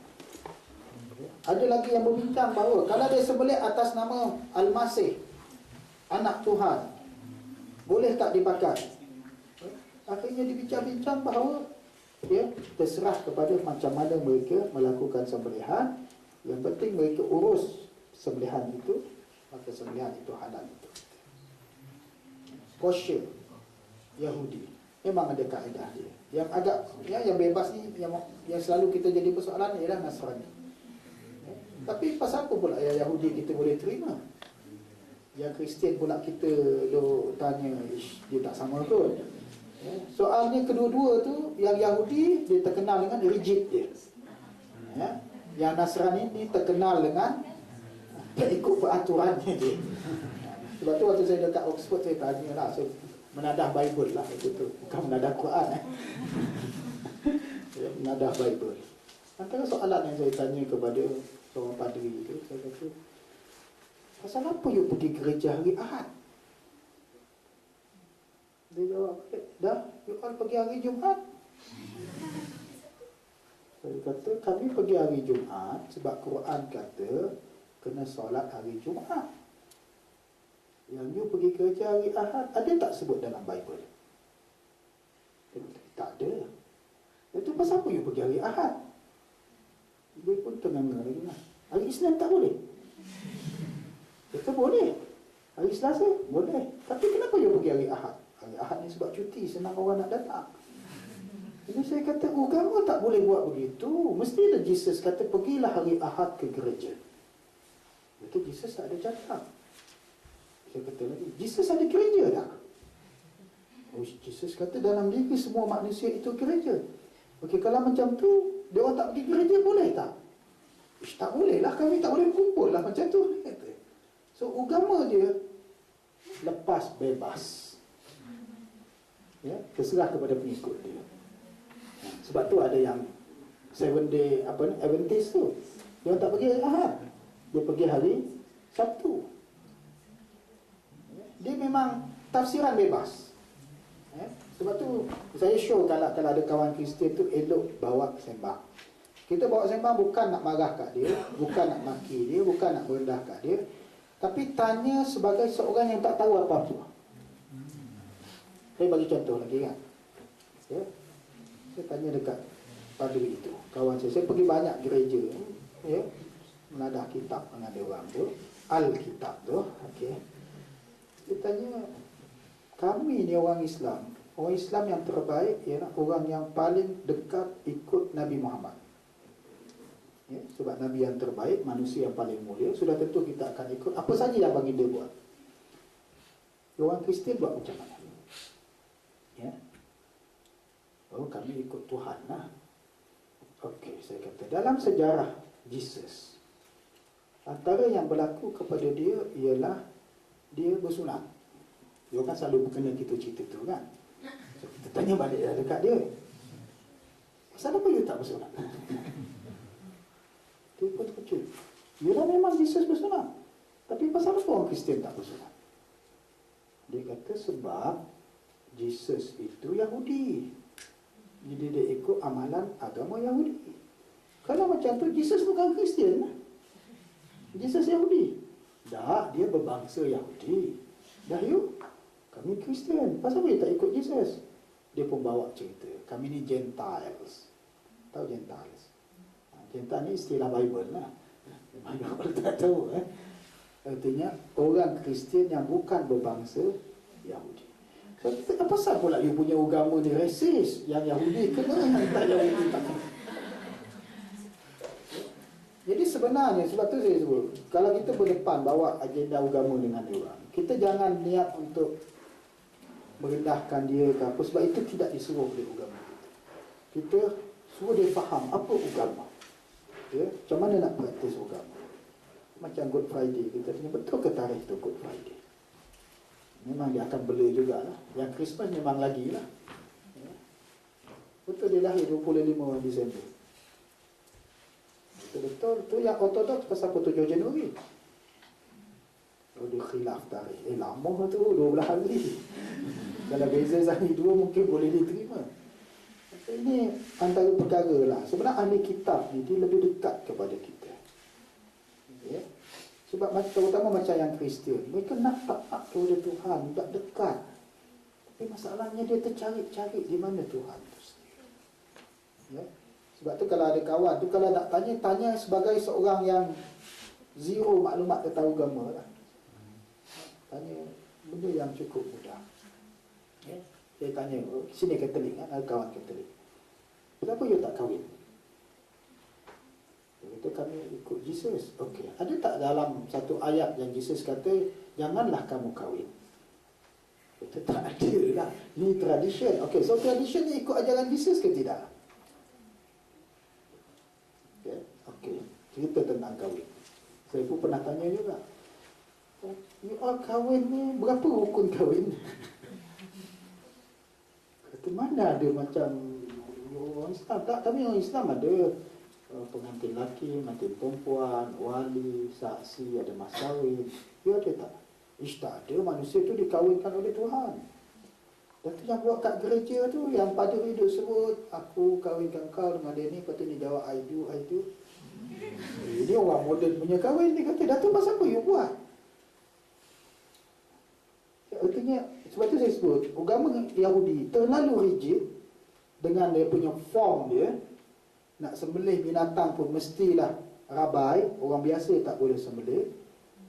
Ada lagi yang berbincang bahawa kalau dia sembelih atas nama Al-Masih, anak Tuhan, boleh tak dipakai? Akhirnya dibincang-bincang bahawa terserah kepada macam mana mereka melakukan sembelihan. Yang penting mereka urus sembelihan itu, maka sembelihan itu halal itu. Kosher Yahudi memang ada kaedah dia. Yang agak yang bebas ni yang selalu kita jadi persoalan ialah Nasrani. Tapi pasal apa pula yang Yahudi kita boleh terima? Yang Kristian pula kita tanya, dia tak sama kot. Soalnya kedua-dua tu, yang Yahudi dia terkenal dengan rigid dia. Yang Nasrani ni terkenal dengan ikut peraturannya dia. Sebab tu waktu saya dekat Oxford saya tanya lah, so, menadah Bible lah itu tu, bukan menadah Quran. Menadah Bible. Antara soalan yang saya tanya kepada seorang padri itu, saya kata, pasal apa you pergi gereja hari Ahad? Dia jawab, dah, you all pergi hari Jumaat. Saya kata, kami pergi hari Jumaat sebab Quran kata kena solat hari Jumaat. Yang you pergi kerja hari Ahad, ada tak sebut dalam Bible? Itu pasal apa you pergi hari Ahad? Dia pun tengah-tengah lagi lah. Hari Isnin tak boleh. Kita boleh. Hari Selasa boleh. Tapi kenapa you pergi hari Ahad? Hari Ahad ni sebab cuti, senang orang nak datang. Jadi saya kata, agama tak boleh buat begitu. Mestilah Jesus kata, pergilah hari Ahad ke gereja. Itu Jesus tak ada cakap. Saya kata lagi, Jesus ada gereja tak? Oh, Jesus kata dalam diri semua manusia itu gereja. Okey, kalau macam tu, dia orang tak pergi gereja boleh tak? Tak boleh lah, kami tak boleh kumpul lah macam tu. Kata. So, agama dia lepas bebas. Ya, terserah kepada pengikut dia. Sebab tu ada yang 7 day Adventist tu. Dia tak pergi hari Ahad. Dia pergi hari Sabtu. Dia memang tafsiran bebas. Sebab tu saya show kalau ada kawan Kristian tu elok bawa sembang. Kita bawa sembang bukan nak marah kat dia, bukan nak maki dia, bukan nak merendah kat dia, tapi tanya sebagai seorang yang tak tahu apa-apa. Saya bagi contoh lagi kan. Ya. Saya tanya dekat padri itu, kawan saya pergi banyak gereja, ya, menadah kitab dengan dia orang tu, Alkitab tu, okey. Dia tanya, kami ni orang Islam yang terbaik ialah orang yang paling dekat ikut Nabi Muhammad. Ya, sebab Nabi yang terbaik, manusia yang paling mulia, sudah tentu kita akan ikut apa saja yang baginda buat. Orang Kristian buat macam mana? Ya. Oh, kami ikut Tuhan lah. Okey, saya kata dalam sejarah Jesus, antara yang berlaku kepada dia ialah dia bersunat. Dia kan selalu berkena cerita tu kan. So, kita tanya balik dekat dia, pasal apa dia tak bersunat? Dia pun terkejut. Yalah memang Jesus bersunat, tapi pasal apa orang Kristian tak bersunat? Dia kata sebab Jesus itu Yahudi. Jadi dia ikut amalan agama Yahudi. Kalau macam tu, Jesus bukan Kristian lah. Jesus Yahudi. Tak, dia berbangsa Yahudi. Dah yuk, kami Kristian. Pasal apa dia tak ikut Jesus? Dia pun bawa cerita, kami ni Gentiles. Tahu Gentiles? Gentiles ni istilah Bible lah. Banyak orang tak tahu. Artinya, orang Kristian yang bukan berbangsa Yahudi. So, apa pasal pula you punya agama ni resis? Yang Yahudi kena, yang tak Yahudi tak kena. Jadi sebenarnya, sebab tu saya sebut, kalau kita berdepan bawa agenda agama dengan dia orang, kita jangan niat untuk merendahkan dia ke apa, sebab itu tidak disuruh oleh agama kita. Kita suruh dia faham apa agama. Ya, macam mana nak praktis agama. Macam Good Friday, kita tanya betul ke tarikh tu Good Friday? Memang dia akan bela jugalah. Yang Christmas memang lagi lah. Ya. Betul dia lahir 25 Disember. Betul-betul. Tu yang ortodoks pasal 7 Januari. Oh, dia khilaf tarikh. Lama tu 12 hari. Kalau beza hari 2 mungkin boleh diterima. Ini antara perkara lah. Sebenarnya ahli kitab ni dia lebih dekat kepada kita. Ya. Sebab terutama macam yang Kristian, mereka nak taat kepada Tuhan, tak dekat. Tapi masalahnya dia tercari-cari di mana Tuhan tu sendiri. Ya? Sebab tu kalau ada kawan tu, kalau nak tanya sebagai seorang yang zero maklumat tentang agama lah. Tanya benda yang cukup mudah. Ya? Dia tanya, sini Katolik kan, ada kawan Katolik. Kenapa you tak kahwin? Kita kami ikut Jesus. Okey, ada tak dalam satu ayat yang Jesus kata janganlah kamu kahwin? Kita tak ada lah. Ni tradition. Okey, so tradition ni ikut ajaran Jesus ke tidak? Okey, cerita tentang kahwin. Saya pun pernah tanya juga. You all kahwin ni berapa rukun kahwin? Kata mana ada macam orang Islam? Tak, kami orang Islam ada pengantin laki, pengantin perempuan, wali, saksi, ada mas kahwin. Ya ada tak? Tak ada. Manusia tu dikahwinkan oleh Tuhan. Dan tu yang buat kat gereja tu, yang padri duk sebut, aku kahwinkan kau dengan dia ni, lepas tu dia jawab I do. Ini orang moden punya kahwin. Dia kata, Datuk pasal apa you buat? Artinya, sebab tu saya sebut, agama Yahudi terlalu rigid, dengan dia punya form dia, nak sembelih binatang pun mestilah rabai, orang biasa tak boleh sembelih.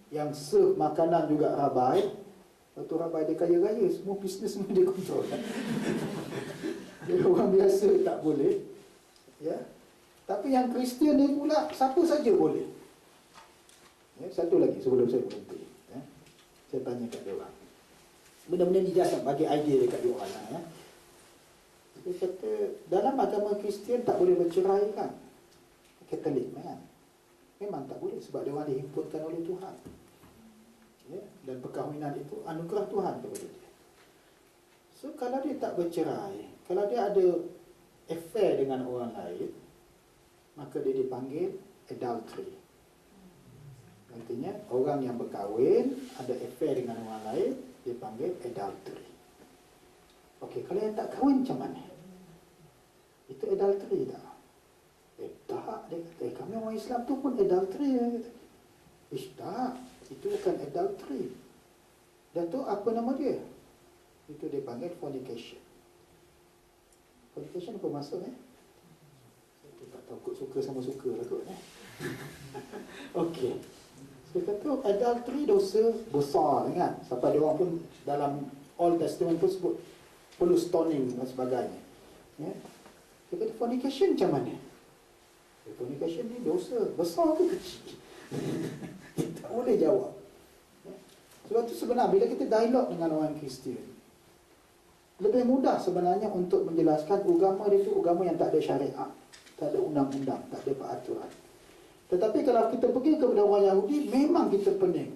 Yang serve makanan juga rabai. Lepas tu rabai dia kaya-raya, semua bisnes semua dia kontrol. Dia orang biasa tak boleh. Ya. Tapi yang Kristian ni pula siapa saja boleh. Ya, satu lagi sebelum saya berhenti. Ya. Saya tanya kat dia orang. Benda-benda ni just bagi idea dekat dia orang lah, ya. Dia kata dalam agama Kristian tak boleh bercerai kan? Katolik kan? Memang tak boleh sebab dia orang diinputkan oleh Tuhan. Ya, dan perkahwinan itu anugerah Tuhan kepada dia. So kalau dia tak bercerai, kalau dia ada affair dengan orang lain, maka dia dipanggil adultery. Artinya orang yang berkahwin ada affair dengan orang lain, dia panggil adultery. Okey, kalau yang tak kahwin macam mana? Itu adultery tak? Tak, dia kata, kami orang Islam tu pun adultery. Dia kata, tak, itu bukan adultery. Dan tu apa nama dia? Itu dia panggil fornication. Fornication apa maksud Saya tak tahu, kot suka sama suka lah kot Okey. Saya kata adultery dosa besar kan. Sampai dia orang pun dalam Old Testament pun sebut perlu stoning dan sebagainya. Ya. Dia kata fornication macam mana? Fornication ni dosa besar ke kecil? Tak boleh jawab. Ya. Sebab tu sebenarnya bila kita dialog dengan orang Kristian, lebih mudah sebenarnya untuk menjelaskan agama dia tu agama yang tak ada syariat, tak ada undang-undang, tak ada peraturan. Tetapi kalau kita pergi kepada orang Yahudi, memang kita pening.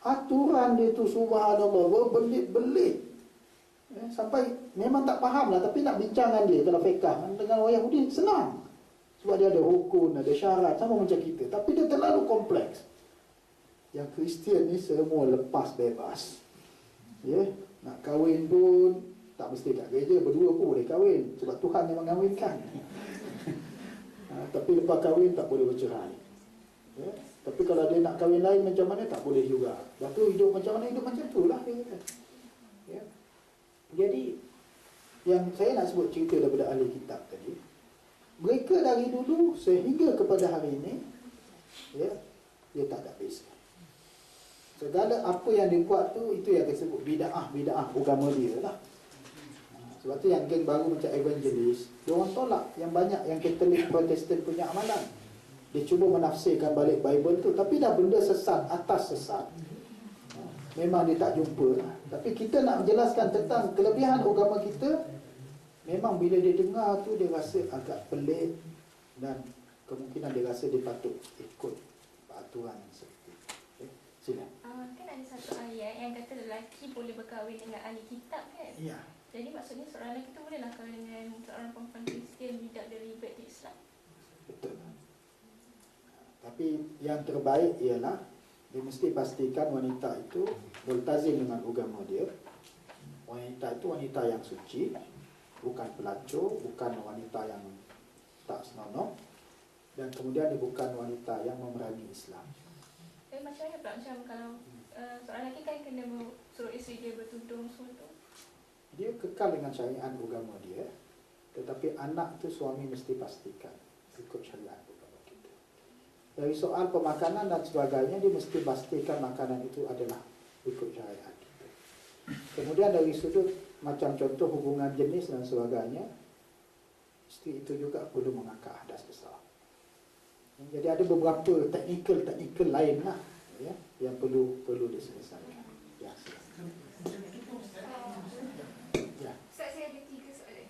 Aturan dia tu subhanallah berbelit-belit. Ya, sampai memang tak faham lah, tapi nak bincang dengan dia kalau fiqah dengan orang Yahudi senang. Sebab dia ada rukun, ada syarat, sama macam kita. Tapi dia terlalu kompleks. Yang Kristian ni semua lepas bebas. Ya, nak kahwin pun tak mesti kat gereja, berdua pun boleh kahwin. Sebab Tuhan yang mengahwinkan. Tapi lepas kahwin tak boleh bercerai. Ya, tapi kalau dia nak kahwin lain macam mana, tak boleh juga. Lepas tu hidup macam mana, hidup macam tu lah dia kata. Ya. Jadi yang saya nak sebut cerita daripada ahli kitab tadi, mereka dari dulu sehingga kepada hari ini, ya, dia tak ada habis. Segala apa yang dia buat tu, itu yang disebut bid'ah agama dia lah. Sebab tu yang geng baru macam evangelis, dia orang tolak yang banyak yang Katolik Protestan punya amalan. Dia cuba menafsirkan balik Bible tu, tapi dah benda sesat atas sesat. Memang dia tak jumpa. Tapi kita nak menjelaskan tentang kelebihan agama kita. Memang bila dia dengar tu, dia rasa agak pelik. Dan kemungkinan dia rasa dia patut ikut peraturan yang seperti itu. Okay? Sila. Kan ada satu ayat yang kata lelaki boleh berkahwin dengan ahli kitab kan? Ya. Jadi maksudnya seorang lelaki tu bolehlah kahwin dengan seorang perempuan Kristian tidak deribat di Islam. Betul. Tapi yang terbaik ialah dia mesti pastikan wanita itu bertazim dengan agama dia. Wanita itu wanita yang suci, bukan pelacur, bukan wanita yang tak senonoh, dan kemudian dia bukan wanita yang memerangi Islam. Tapi macam mana pula macam kalau seorang lelaki kan kena suruh isteri dia bertudung semua tu? Dia kekal dengan syariat agama dia, tetapi anak tu suami mesti pastikan ikut syariat agama kita. Dari soal pemakanan dan sebagainya, dia mesti pastikan makanan itu adalah ikut syariat kita. Kemudian dari sudut macam contoh hubungan jenis dan sebagainya, isteri itu juga perlu mengangkat hadas besar. Jadi ada beberapa teknikal lain lah, ya, yang perlu diselesaikan. Ya, Ustaz, saya ada 3 soalan.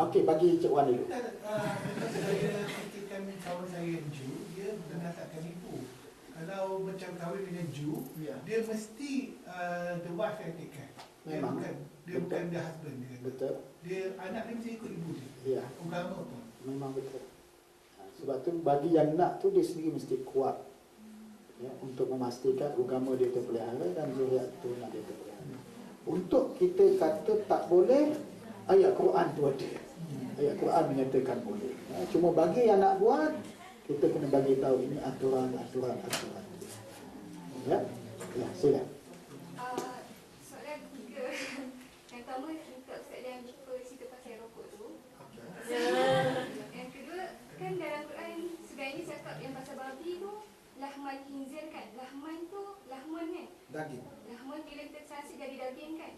okey, bagi Cik Wan dulu. Saya fikirkan kawan saya Jew, dia pernah tak nipu. Kalau macam kahwin dengan Jew, Ya. dia mesti the wife yang take care. Dia Memang. bukan the husband dia. Betul. Dia anak dia mesti ikut ibu dia. Ya, Agama pun. memang betul. Sebab tu bagi yang nak tu, dia sendiri mesti kuat, ya, untuk memastikan agama dia terpelihara dan zuriat turunan dia terpelihara. Untuk kita kata tak boleh, ayat Quran tu ada. Ayat Quran menyatakan boleh. Ya, cuma bagi yang nak buat, kita kena bagi tahu ini aturan. Ya, ya, sila. Soalan 3. Yang pertama untuk Ustaz yang jumpa cerita pasal rokok tu. daging. Lahmon bila kita transit jadi daging kan.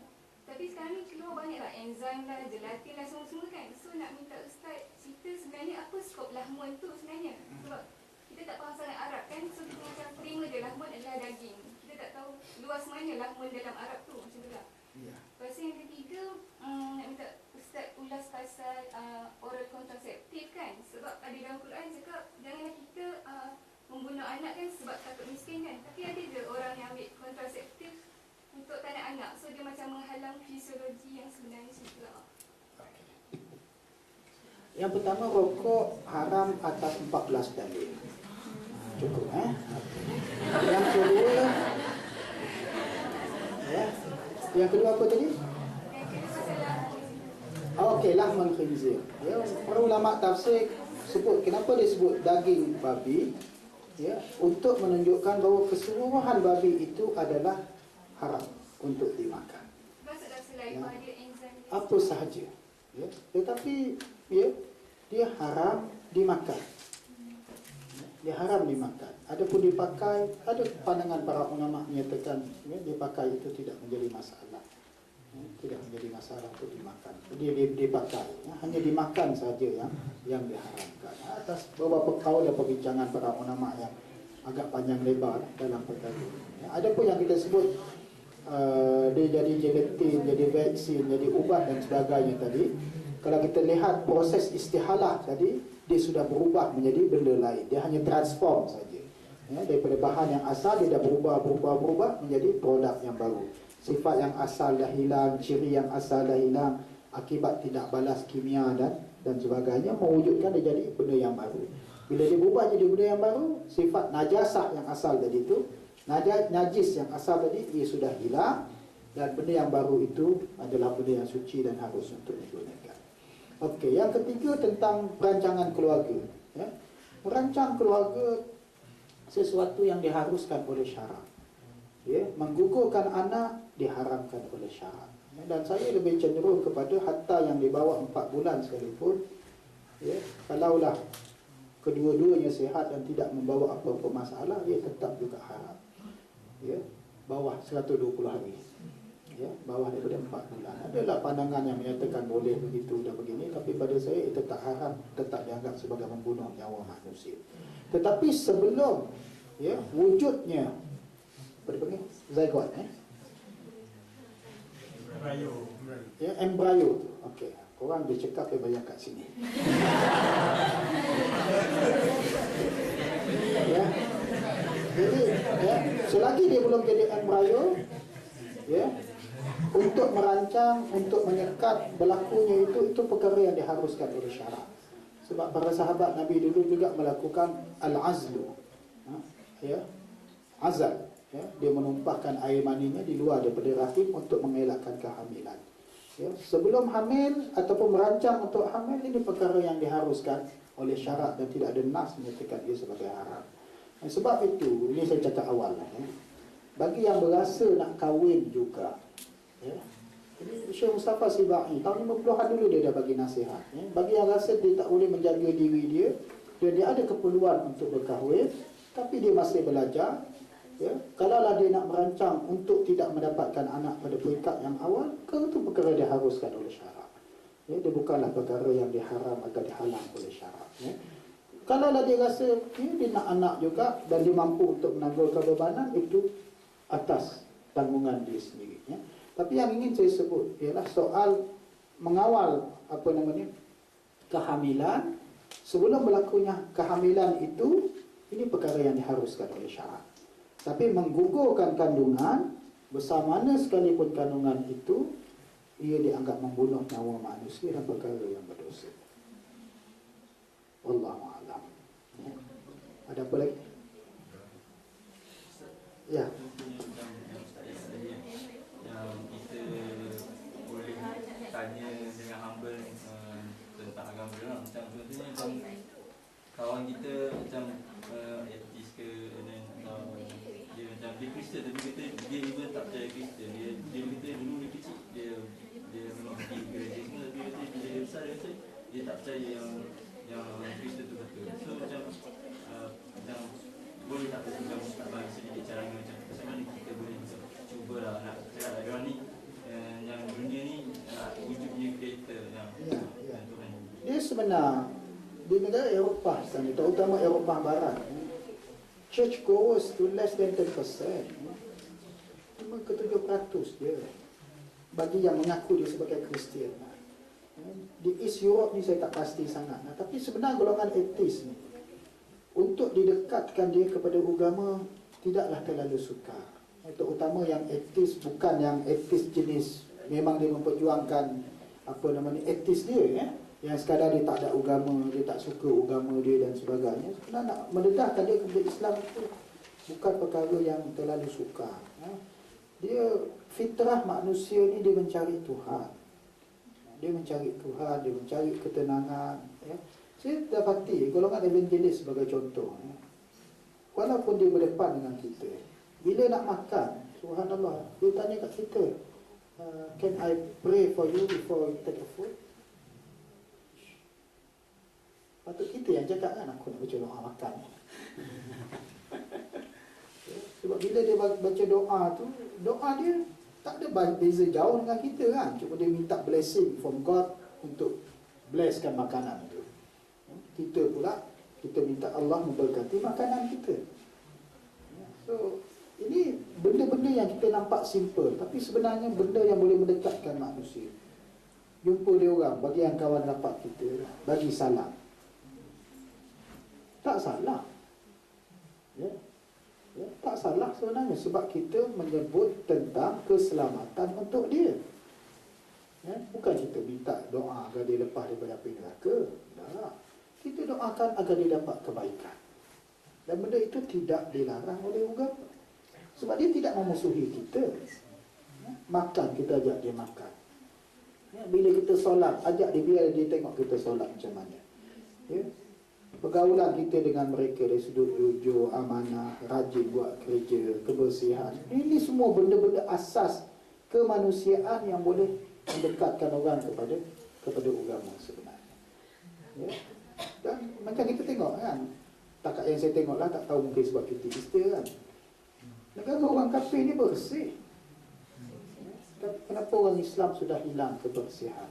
Tapi sekarang ni keluar banyaklah enzim lah, gelatin lah semua-semua kan. So nak minta Ustaz cerita sebenarnya apa skop lahmon tu sebenarnya. Sebab kita tak faham sangat Arab kan. So kita macam terima je lahmon adalah daging. Kita tak tahu luas mana lahmon dalam Arab tu macam tu lah. Ya. Lepas tu yang ketiga, nak minta Ustaz ulas pasal oral kontraseptif kan. Sebab ada dalam Quran cakap janganlah kita membunuh anak kan sebab takut miskin kan. Tapi ada je orang yang ambil kontraseptif untuk tak nak anak. So dia macam menghalang fisiologi yang sebenarnya juga. Yang pertama, rokok haram atas 14 dalil. Cukup Yang kedua, yang kedua apa tadi? Okey, lahman khinzir. Ya, para ulama tafsir sebut kenapa dia sebut daging babi, ya, untuk menunjukkan bahawa keseluruhan babi itu adalah haram untuk dimakan. Maksudnya selain Ya. ada enzim. Apa sahaja, ya. Tetapi ya, dia haram dimakan. Dia haram dimakan. Adapun dipakai, ada pandangan para ulama menyatakan ya, dipakai itu tidak menjadi masalah. Ya, tidak menjadi masalah untuk dimakan. Dia dipakai, ya, hanya dimakan saja yang diharamkan. Atas beberapa kaul dan perbincangan para ulama yang agak panjang lebar dalam perkara ini. Ya, ada pun yang kita sebut dia jadi gelatin, jadi vaksin, jadi ubat dan sebagainya tadi. Kalau kita lihat proses istihalah tadi, dia sudah berubah menjadi benda lain. Dia hanya transform saja. Ya, daripada bahan yang asal dia dah berubah menjadi produk yang baru. Sifat yang asal dah hilang, ciri yang asal dah hilang akibat tidak balas kimia dan sebagainya, mewujudkan dia jadi benda yang baru. Bila dia berubah jadi benda yang baru, sifat najasah yang asal tadi itu, najis yang asal tadi, dia sudah hilang. Dan benda yang baru itu adalah benda yang suci dan harus untuk digunakan. Okey, yang ketiga tentang perancangan keluarga. Ya. Merancang keluarga sesuatu yang diharuskan oleh syarak. Ya, menggugurkan anak diharamkan oleh syarak. Ya, dan saya lebih cenderung kepada hatta yang di bawah 4 bulan sekalipun, ya, kalaulah kedua-duanya sihat dan tidak membawa apa-apa masalah, dia tetap juga haram. Ya, bawah 120 hari. Ya, bawah daripada 4 bulan. Adalah pandangan yang menyatakan boleh begitu dan begini, tapi pada saya itu tak haram, tetap dianggap sebagai membunuh nyawa manusia. Tetapi sebelum ya wujudnya apa dipanggil zygote, ya, embryo tu. Okey, korang dia cakap dia bayang kat sini. Ya. Jadi ya, selagi dia belum jadi embryo, ya, untuk merancang, untuk menyekat berlakunya itu perkara yang diharuskan oleh syarak. Sebab para sahabat Nabi dulu juga melakukan al-azlu. Ya, azal. Ya, dia menumpahkan air maninya di luar daripada rahim untuk mengelakkan kehamilan. Ya, sebelum hamil ataupun merancang untuk hamil, ini perkara yang diharuskan oleh syarak dan tidak ada nas menyatakan ia sebagai haram. Sebab itu, ini saya cakap awal, ya, bagi yang berasa nak kahwin juga, ya, ini Syekh Mustafa Sibai tahun 50-an dulu dia dah bagi nasihat, ya. Bagi yang rasa dia tak boleh menjaga diri dia dan dia ada keperluan untuk berkahwin tapi dia masih belajar, ya, kalaulah dia nak merancang untuk tidak mendapatkan anak pada peringkat yang awal, itu perkara diharuskan oleh syarak. Ya, dia bukanlah perkara yang diharam atau dihalang oleh syarak, ya. Kalaulah dia rasa dia nak anak juga dan dia mampu untuk menangguhkan bebanan, itu atas tanggungan dia sendiri, ya. Tapi yang ingin saya sebut ialah soal mengawal kehamilan. Sebelum berlakunya kehamilan itu, ini perkara yang diharuskan oleh syarak. Tapi menggugurkan kandungan, bersamana sekalipun kandungan itu, ia dianggap membunuh nyawa manusia dan perkara yang berdosa. Wallahu a'lam. Ya. Ada apa lagi? Ya. Tanya dengan humble tentang agama dia lah. Macam contohnya macam kawan kita macam atheist ke, atau dia macam dia Kristen tapi kata dia even tak percaya Kristen. Dia kata dulu dia kecil dia memang pergi gereja semua, tapi kata bila dia besar dia kata dia tak percaya yang Kristen tu betul. So macam boleh tak macam sedikit caranya macam mana kita boleh cuba lah nak cakap dia ni yang dunia ni wujudnya creator yang Ya, ya. Dia sebenar di negara Eropah sana, terutama Eropah Barat, church goers to less than 10%, cuma ke 7% je bagi yang mengaku dia sebagai Kristian. Di East Europe ni saya tak pasti sangat, tapi sebenar golongan atheis ni untuk didekatkan dia kepada agama tidaklah terlalu sukar. Terutama yang atheis, bukan yang atheis jenis memang dia memperjuangkan apa namanya atheis dia, yang sekadar dia tak ada agama, dia tak suka agama dia dan sebagainya. Sebenarnya nak mendedahkan dia kepada Islam itu bukan perkara yang terlalu sukar. Dia fitrah manusia ni dia mencari Tuhan. Dia mencari Tuhan, dia mencari ketenangan. Saya dapati golongan evangelis sebagai contoh. Walaupun dia berdepan dengan kita, bila nak makan, subhanallah, dia tanya kat kita, can I pray for you before you take the food? Patut kita yang cakap kan, aku nak baca doa makan. Sebab bila dia baca doa tu, doa dia tak ada beza jauh dengan kita kan. Cuma dia minta blessing from God untuk blesskan makanan tu. Kita pula, kita minta Allah memberkati makanan kita. So, ini benda-benda yang kita nampak simple, tapi sebenarnya benda yang boleh mendekatkan manusia. Jumpa dia orang, bagi yang kawan rapat kita, bagi salam. Tak salah. Ya. Ya, tak salah sebenarnya, sebab kita menyebut tentang keselamatan untuk dia. Ya, bukan kita minta doa agar dia lepas daripada api neraka. Tak. Kita doakan agar dia dapat kebaikan. Dan benda itu tidak dilarang oleh agama. Sebab dia tidak memusuhi kita. Ya, makan, kita ajak dia makan. Ya, bila kita solat, ajak dia, biar dia tengok kita solat macam mana. Ya. Pergaulan kita dengan mereka dari sudut jujur, amanah, rajin buat kerja, kebersihan. Ini semua benda-benda asas kemanusiaan yang boleh mendekatkan orang kepada agama sebenarnya. Ya. Dan macam kita tengok kan, takat yang saya tengok lah, tak tahu mungkin sebab kita Easter kan. Negara orang kafir ni bersih. Kenapa orang Islam sudah hilang kebersihan?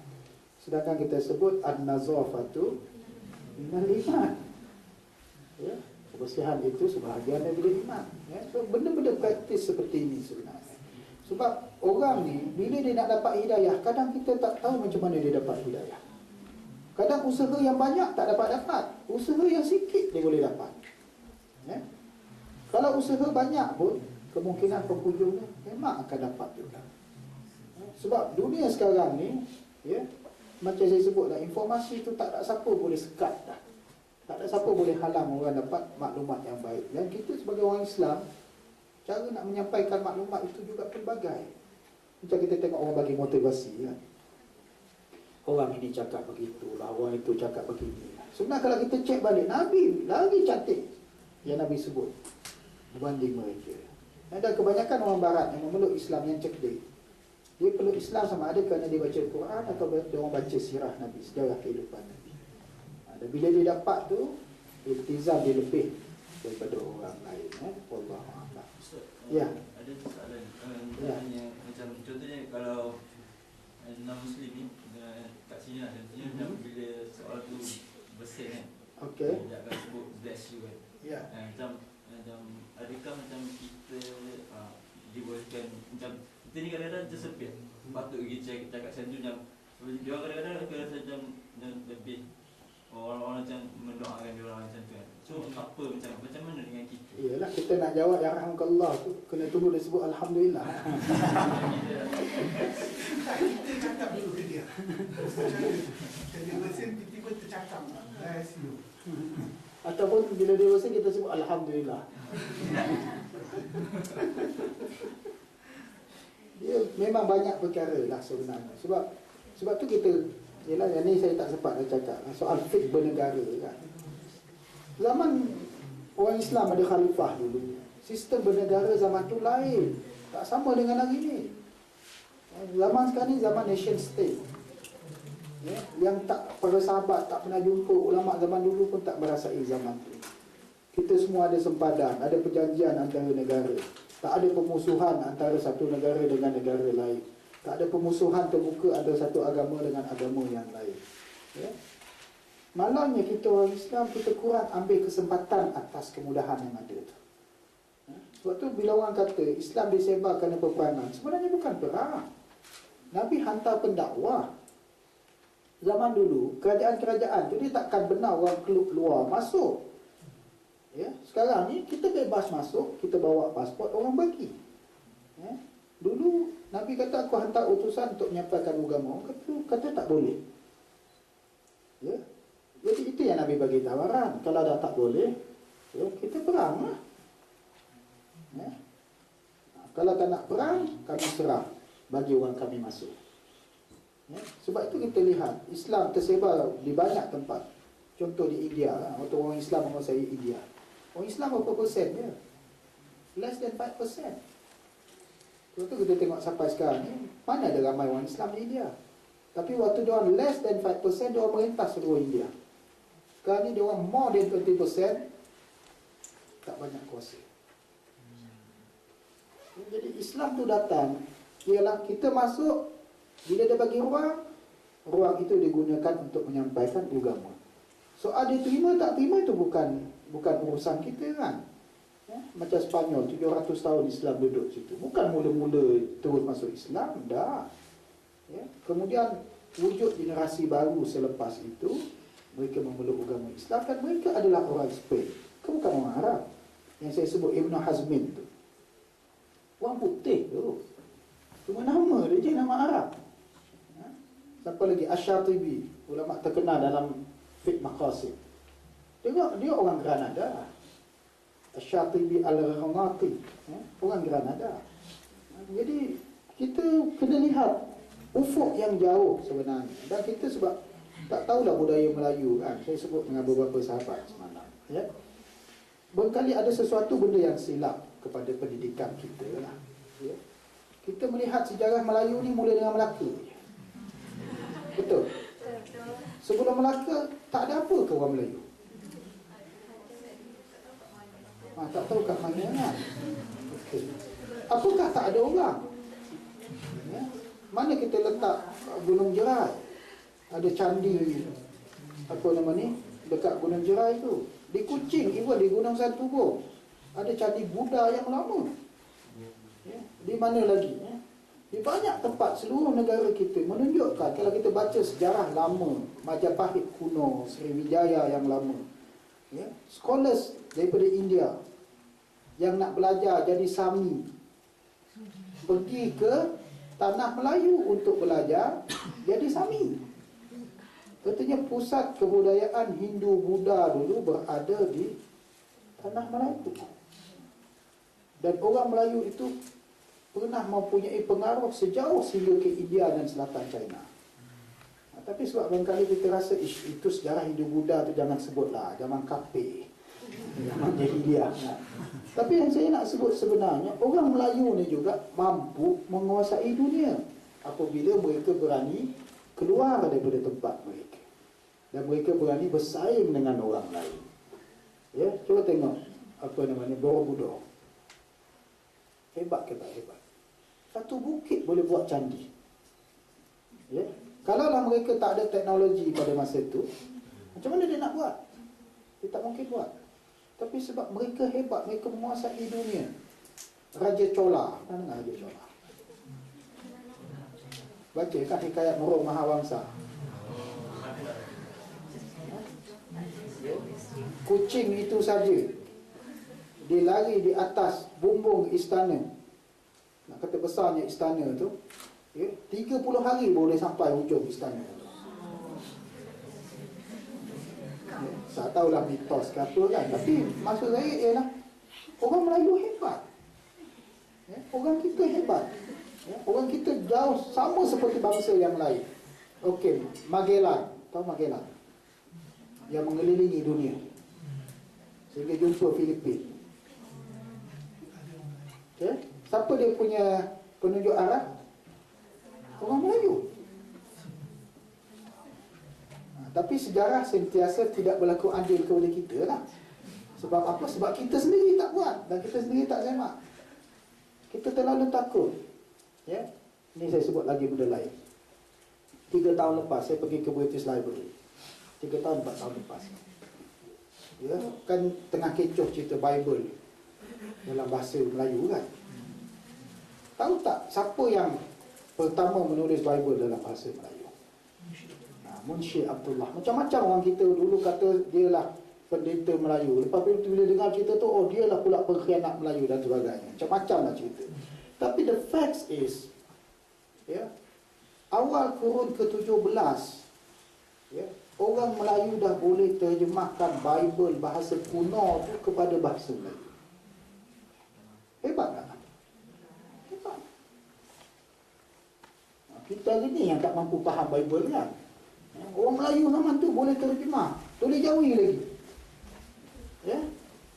Sedangkan kita sebut an-nazafatu minal iman. Ya, kebersihan itu sebahagian daripada iman. Ya, so benda-benda praktis seperti ini sebenarnya. Sebab orang ni bila dia nak dapat hidayah, kadang kita tak tahu macam mana dia dapat hidayah. Kadang usaha yang banyak tak dapat. Usaha yang sikit dia boleh dapat. Ya. Kalau usaha banyak pun, kemungkinan penghujungnya memang akan dapat juga. Ya. Sebab dunia sekarang ni, ya, macam saya sebutlah, informasi itu tak ada siapa boleh sekat dah. Tak ada siapa boleh halang orang dapat maklumat yang baik. Dan kita sebagai orang Islam, cara nak menyampaikan maklumat itu juga pelbagai. Macam kita tengok orang bagi motivasi kan. Orang ini cakap begitulah, orang itu cakap begini. Sebenarnya kalau kita cek balik, Nabi lagi cantik yang Nabi sebut berbanding mereka. Dan kebanyakan orang Barat yang memeluk Islam yang cerdik, dia peluk Islam sama ada kerana dia baca Quran atau dia orang baca sirah Nabi, sejarah kehidupan Nabi. Dan bila dia dapat tu, iltizam dia lebih daripada orang lain. Wallahu a'lam. Ya. Ada soalan. Ya. Macam contohnya kalau non-Muslim ni kat sini lah, contohnya macam bila soal tu bersin kan. Okey. Dia akan sebut bless you kan. Ya. Macam adakah macam kita dibolehkan macam kita ni kadang-kadang tersepit. Patut kita cakap macam tu macam dia orang kadang-kadang rasa macam lebih orang-orang macam mendoakan dia orang macam tu kan. So apa macam mana dengan kita? Iyalah, kita nak jawab ya rahmatullah tu kena tunggu dia sebut alhamdulillah. Kita cakap dulu ke dia. Jadi mesin tiba-tiba tercakap. Bless you. Ataupun bila dia bersin kita sebut alhamdulillah. Dia memang banyak perkara lah sebenarnya. Sebab tu kita, yelah yang ni saya tak sempat nak cakap soal fiqh bernegara kan. Zaman orang Islam ada khalifah dulu. Sistem bernegara zaman tu lain, tak sama dengan hari ni. Zaman sekarang ni zaman nation state. Ya, yang tak, para sahabat tak pernah jumpa, ulama zaman dulu pun tak merasai zaman tu. Kita semua ada sempadan, ada perjanjian antara negara. Tak ada pemusuhan antara satu negara dengan negara lain. Tak ada pemusuhan terbuka antara satu agama dengan agama yang lain. Ya? Malangnya kita orang Islam, kita kurang ambil kesempatan atas kemudahan yang ada tu. Ya? Sebab tu bila orang kata Islam disebar kerana peperangan, sebenarnya bukan perang. Nabi hantar pendakwah. Zaman dulu, kerajaan-kerajaan tu dia takkan benar orang keluar masuk. Ya? Sekarang ni kita bebas masuk, kita bawa pasport, orang bagi. Ya? Dulu Nabi kata aku hantar utusan untuk menyampaikan agama, orang kata tak boleh. Ya? Jadi itu yang Nabi bagi tawaran. Kalau dah tak boleh, ya, kita perang lah. Ya? Kalau tak nak perang, kami serang, bagi orang kami masuk. Ya? Sebab itu kita lihat Islam tersebar di banyak tempat. Contoh di India, atau orang Islam menguasai India. Orang Islam berapa persen je? Less than 5%. Lepas tu kita tengok sampai sekarang ni, mana ada ramai orang Islam di India. Tapi waktu dia orang less than 5%, dia orang merintah seluruh India. Sekarang ni dia orang more than 20%, tak banyak kuasa. Jadi Islam tu datang, ialah kita masuk, bila dia bagi ruang itu digunakan untuk menyampaikan agama. Soal dia terima tak terima itu bukan urusan kita kan. Ya? Macam Spanyol, 700 tahun Islam duduk situ. Bukan mula-mula terus masuk Islam, dah. Ya? Kemudian wujud generasi baru selepas itu, mereka memeluk agama Islam dan mereka adalah orang Spain. Bukan orang Arab. Yang saya sebut Ibn Hazmin tu. Orang putih tu. Cuma nama dia je nama Arab. Ya? Siapa lagi? Asy-Syatibi, ulama terkenal dalam fiqh maqasid. Tengok, dia orang Granada. Asy-Syatibi al-Ghamati, ya? Orang Granada. Jadi kita kena lihat ufuk yang jauh sebenarnya. Dan kita sebab tak tahulah budaya Melayu kan. Saya sebut dengan beberapa sahabat semalam. Ya? Berkali ada sesuatu benda yang silap kepada pendidikan kita lah. Ya? Kita melihat sejarah Melayu ni mula dengan Melaka. Betul? Sebelum Melaka tak ada apa ke orang Melayu? Tak tahu kat mana kan? Okay. Apakah tak ada orang? Ya? Mana kita letak Gunung Jerai? Ada candi, apa nama ni? Dekat Gunung Jerai tu. Di Kuching, even di Gunung Santubong, ada candi Buddha yang lama. Ya? Di mana lagi? Ya? Di banyak tempat seluruh negara kita menunjukkan, kalau kita baca sejarah lama, Majapahit kuno, Sriwijaya yang lama, ya? Scholars daripada India yang nak belajar jadi Sami pergi ke tanah Melayu untuk belajar jadi Sami. Katanya pusat kebudayaan Hindu Buddha dulu berada di tanah Melayu. Dan orang Melayu itu pernah mempunyai pengaruh sejauh sehingga ke India dan selatan China. Tapi sebab barangkali kita rasa itu sejarah Hindu Buddha tu jangan sebutlah, zaman kafir, zaman jahiliah. Tapi yang saya nak sebut sebenarnya, orang Melayu ni juga mampu menguasai dunia apabila mereka berani keluar daripada tempat mereka dan mereka berani bersaing dengan orang lain. Ya, cuba tengok apa namanya Borobudur. Hebat ke tak hebat? Satu bukit boleh buat candi. Ya, kalaulah mereka tak ada teknologi pada masa itu, macam mana dia nak buat? Dia tak mungkin buat. Tapi sebab mereka hebat, mereka menguasai dunia. Raja Chola, pernah dengar Raja Chola? Baca kan hikayat Murung Mahawangsa. Kucing itu saja dia lari di atas bumbung istana. Nak kata besarnya istana tu, ya, 30 hari boleh sampai hujung istana. Tak tahulah mitos ke apa kan. Tapi maksud saya ialah orang Melayu hebat. Ya, orang kita hebat. Ya, orang kita jauh sama seperti bangsa yang lain. Okey, Magellan. Tahu Magellan? Yang mengelilingi dunia sehingga jumpa Filipina. Okay. Siapa dia punya penunjuk arah? Orang Melayu. Tapi sejarah sentiasa tidak berlaku adil kepada kita lah. Sebab apa? Sebab kita sendiri tak buat dan kita sendiri tak semak. Kita terlalu takut. Ya, ini saya sebut lagi benda lain. 3 tahun lepas saya pergi ke British Library. 3 tahun 4 tahun lepas. Ya, kan tengah kecoh cerita Bible dalam bahasa Melayu kan. Tahu tak siapa yang pertama menulis Bible dalam bahasa Melayu? Munshi Abdullah. Macam-macam orang kita dulu kata dia lah pendeta Melayu. Lepas tu bila dengar cerita tu, oh dia lah pula pengkhianat Melayu dan sebagainya. Macam-macam lah cerita. Tapi the fact is, ya, awal kurun ke-17, ya, orang Melayu dah boleh terjemahkan Bible bahasa kuno tu kepada bahasa Melayu. Hebat tak? Hebat. Kita ni yang tak mampu faham Bible kan. Orang Melayu zaman tu boleh terjemah, tulis Jawi lagi. Ya,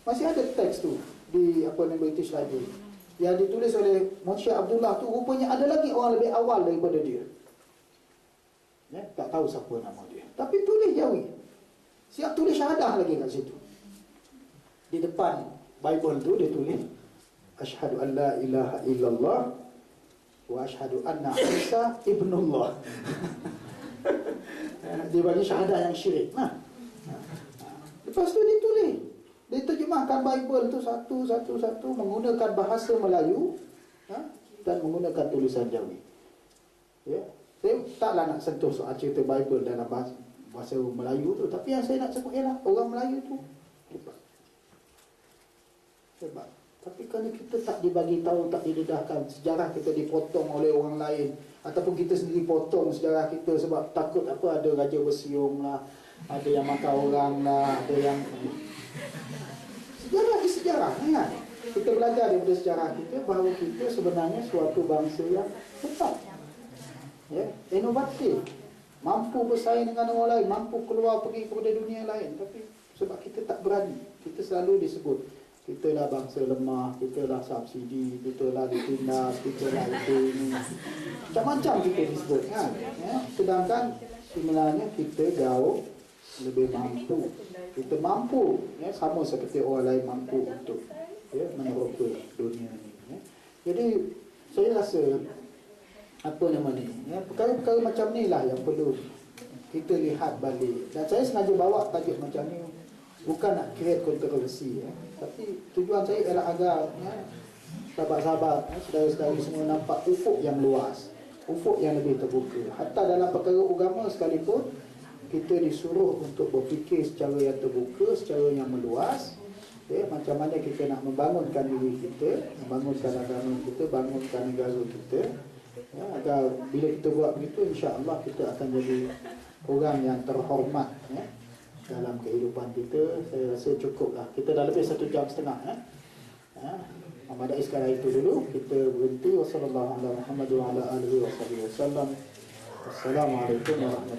masih ada teks tu di British Library yang ditulis oleh Munshi Abdullah tu, rupanya ada lagi orang lebih awal daripada dia. Ya, tak tahu siapa nama dia. Tapi tulis Jawi. Siap tulis syahadah lagi kat situ. Di depan Bible tu dia tulis Asyhadu an la ilaha illallah wa asyhadu anna Isa ibnullah. Dia bagi syahadah yang syirik. Lepas tu dia tulis. Dia terjemahkan Bible tu satu-satu menggunakan bahasa Melayu dan menggunakan tulisan Jawi. Ya. Saya taklah nak sentuh soal cerita Bible dalam bahasa Melayu tu, tapi yang saya nak sebut ialah orang Melayu tu hebat. Tapi kalau kita tak dibagi tahu, tak didedahkan, sejarah kita dipotong oleh orang lain, ataupun kita sendiri potong sejarah kita sebab takut ada raja bersiung lah, ada yang makan orang lah, ada yang sejarah kan. Kita belajar daripada sejarah kita bahawa kita sebenarnya suatu bangsa yang hebat, ya, inovatif, mampu bersaing dengan orang lain, mampu keluar pergi kepada dunia lain. Tapi sebab kita tak berani, kita selalu disebut kita lah bangsa lemah, kita lah subsidi, kita lah ditindas, kita lah itu ini. Macam-macam kita disebut kan. Ya? Sedangkan sebenarnya kita jauh lebih mampu. Kita mampu, ya, sama seperti orang lain mampu untuk, ya, meneroka dunia ini. Ya. Jadi saya rasa ya, perkara-perkara macam ni lah yang perlu kita lihat balik. Dan saya sengaja bawa tajuk macam ni bukan nak create kontroversi, ya. Tapi tujuan saya ialah agar, ya, sahabat-sahabat, ya, saudara-saudari semua nampak ufuk yang luas, ufuk yang lebih terbuka. Hatta dalam perkara agama sekalipun, kita disuruh untuk berfikir secara yang terbuka, secara yang meluas, ya, macam mana kita nak membangunkan diri kita, membangunkan agama kita, bangunkan negara kita, ya, agar bila kita buat begitu, insya-Allah kita akan jadi orang yang terhormat, ya, dalam kehidupan kita. Saya rasa cukuplah. Kita dah lebih 1 jam setengah. Memadai sekadar itu dulu. Kita berhenti. Wassalamualaikum warahmatullahi wabarakatuh. Wassalamualaikum warahmatullahi wabarakatuh.